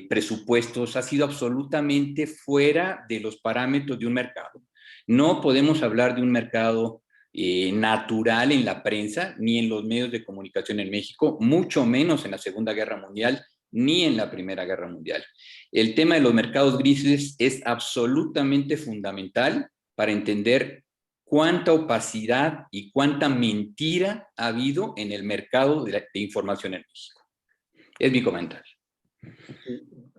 F: presupuestos, ha sido absolutamente fuera de los parámetros de un mercado. No podemos hablar de un mercado natural en la prensa, ni en los medios de comunicación en México, mucho menos en la Segunda Guerra Mundial, ni en la Primera Guerra Mundial. El tema de los mercados grises es absolutamente fundamental para entender cuánta opacidad y cuánta mentira ha habido en el mercado de información en México. Es mi comentario.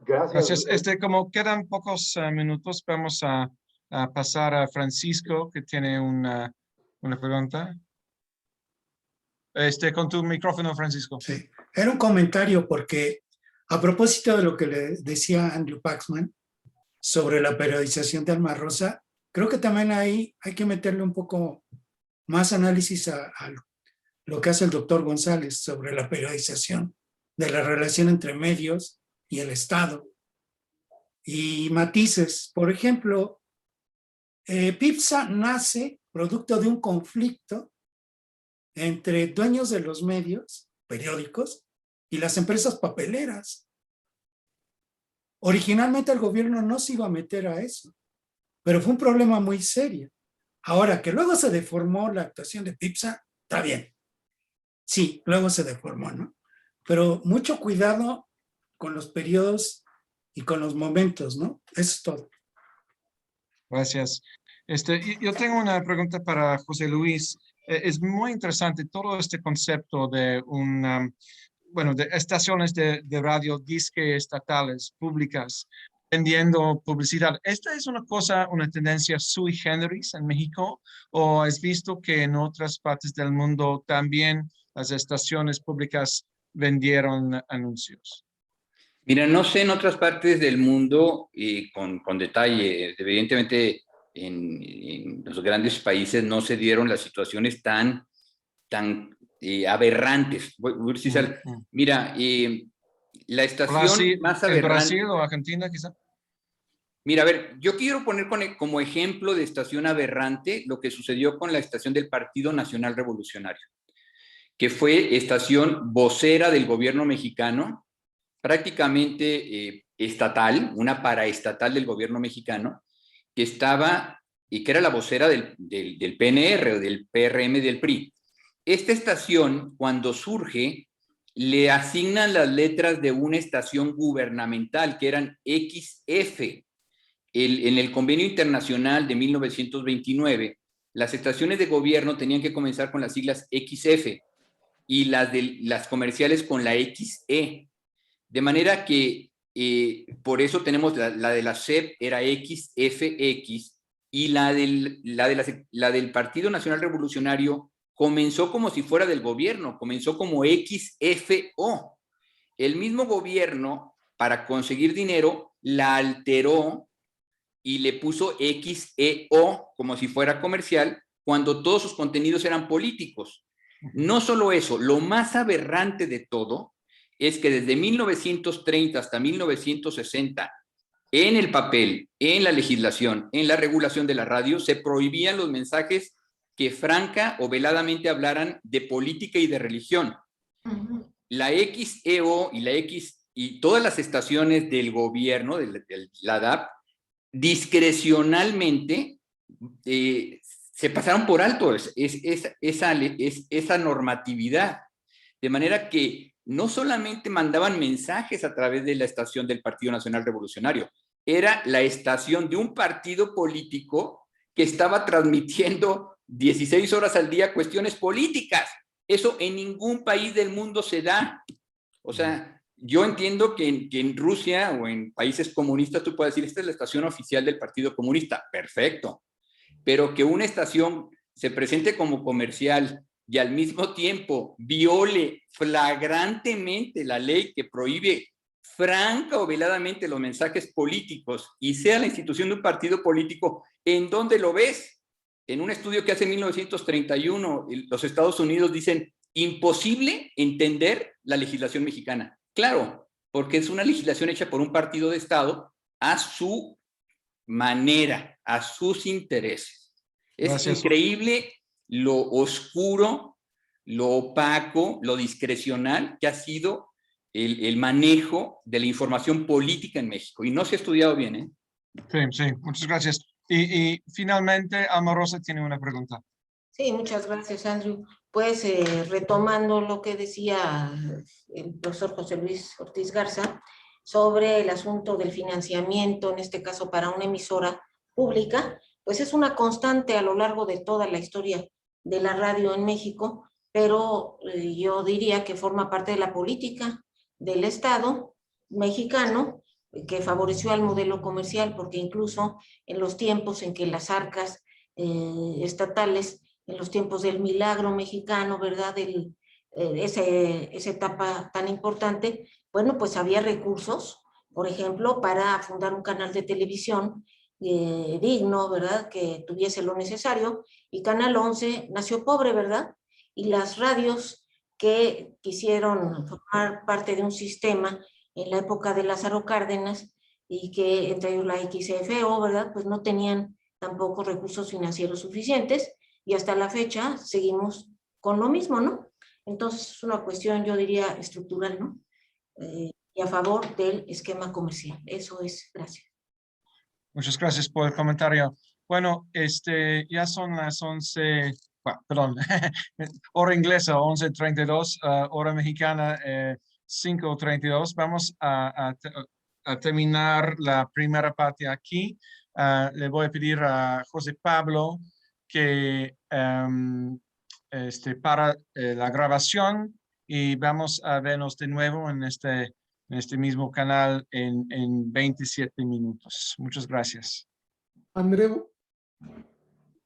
E: Gracias.
B: Como quedan pocos minutos, vamos a pasar a Francisco, que tiene una pregunta. Con tu micrófono, Francisco.
G: Sí, era un comentario porque a propósito de lo que le decía Andrew Paxman sobre la periodización de Alma Rosa, creo que también ahí hay que meterle un poco más análisis a lo que hace el doctor González sobre la periodización de la relación entre medios y el Estado. Y matices, por ejemplo, PIPSA nace producto de un conflicto entre dueños de los medios, periódicos, y las empresas papeleras. Originalmente el gobierno no se iba a meter a eso, pero fue un problema muy serio. Ahora, que luego se deformó la actuación de PIPSA, está bien. Sí, luego se deformó, ¿no? Pero mucho cuidado con los periodos y con los momentos, ¿no? Eso es todo.
B: Gracias. Yo tengo una pregunta para José Luis. Es muy interesante todo este concepto de de estaciones de radio disque estatales, públicas, vendiendo publicidad. ¿Esta es una tendencia sui generis en México? ¿O has visto que en otras partes del mundo también las estaciones públicas vendieron anuncios?
F: Mira, no sé en otras partes del mundo con detalle. Evidentemente, en los grandes países no se dieron las situaciones tan aberrantes. Mira, La estación más aberrante.
B: ¿Brasil o Argentina quizá?
F: Mira, a ver, yo quiero poner como ejemplo de estación aberrante lo que sucedió con la estación del Partido Nacional Revolucionario, que fue estación vocera del gobierno mexicano, prácticamente estatal, una paraestatal del gobierno mexicano, que estaba, y que era la vocera del PNR o del PRM del PRI. Esta estación, cuando surge, le asignan las letras de una estación gubernamental, que eran XF. En el convenio internacional de 1929, las estaciones de gobierno tenían que comenzar con las siglas XF y las comerciales con la XE. De manera que por eso tenemos la de la SEP era XFX y la del Partido Nacional Revolucionario comenzó como si fuera del gobierno, comenzó como XFO. El mismo gobierno, para conseguir dinero, la alteró y le puso XEO como si fuera comercial, cuando todos sus contenidos eran políticos. No solo eso, lo más aberrante de todo es que desde 1930 hasta 1960, en el papel, en la legislación, en la regulación de la radio, se prohibían los mensajes que franca o veladamente hablaran de política y de religión. La XEO y todas las estaciones del gobierno, de la DAP, discrecionalmente se pasaron por alto esa normatividad. De manera que no solamente mandaban mensajes a través de la estación del Partido Nacional Revolucionario, era la estación de un partido político que estaba transmitiendo 16 horas al día cuestiones políticas. Eso en ningún país del mundo se da. O sea, yo entiendo que en Rusia o en países comunistas tú puedes decir, esta es la estación oficial del Partido Comunista. Perfecto. Pero que una estación se presente como comercial y al mismo tiempo viole flagrantemente la ley que prohíbe franca o veladamente los mensajes políticos y sea la institución de un partido político, ¿en dónde lo ves? En un estudio que hace 1931, los Estados Unidos dicen, imposible entender la legislación mexicana. Claro, porque es una legislación hecha por un partido de Estado a su manera, a sus intereses. Es increíble lo oscuro, lo opaco, lo discrecional que ha sido el manejo de la información política en México. Y no se ha estudiado bien, ¿eh?
B: Sí, sí, muchas gracias. Y finalmente, Alma Rosa tiene una pregunta.
C: Sí, muchas gracias, Andrew. Pues retomando lo que decía el profesor José Luis Ortiz Garza sobre el asunto del financiamiento, en este caso para una emisora pública, pues es una constante a lo largo de toda la historia de la radio en México, pero yo diría que forma parte de la política del Estado mexicano que favoreció al modelo comercial, porque incluso en los tiempos en que las arcas estatales, en los tiempos del milagro mexicano, ¿verdad? Esa etapa tan importante, bueno, pues había recursos, por ejemplo, para fundar un canal de televisión digno, ¿verdad? Que tuviese lo necesario, y Canal 11 nació pobre, ¿verdad? Y las radios que quisieron formar parte de un sistema en la época de Lázaro Cárdenas, y que entre ellos la XFO, ¿verdad? Pues no tenían tampoco recursos financieros suficientes, y hasta la fecha seguimos con lo mismo, ¿no? Entonces es una cuestión, yo diría, estructural, ¿no? Y a favor del esquema comercial. Eso es. Gracias.
B: Muchas gracias por el comentario. Bueno, ya son las 11, perdón, hora inglesa 11:32, hora mexicana 5:32. Vamos a terminar la primera parte aquí. Le voy a pedir a José Pablo que para la grabación, y vamos a vernos de nuevo en este mismo canal en 27 minutos. Muchas gracias.
D: Andreu,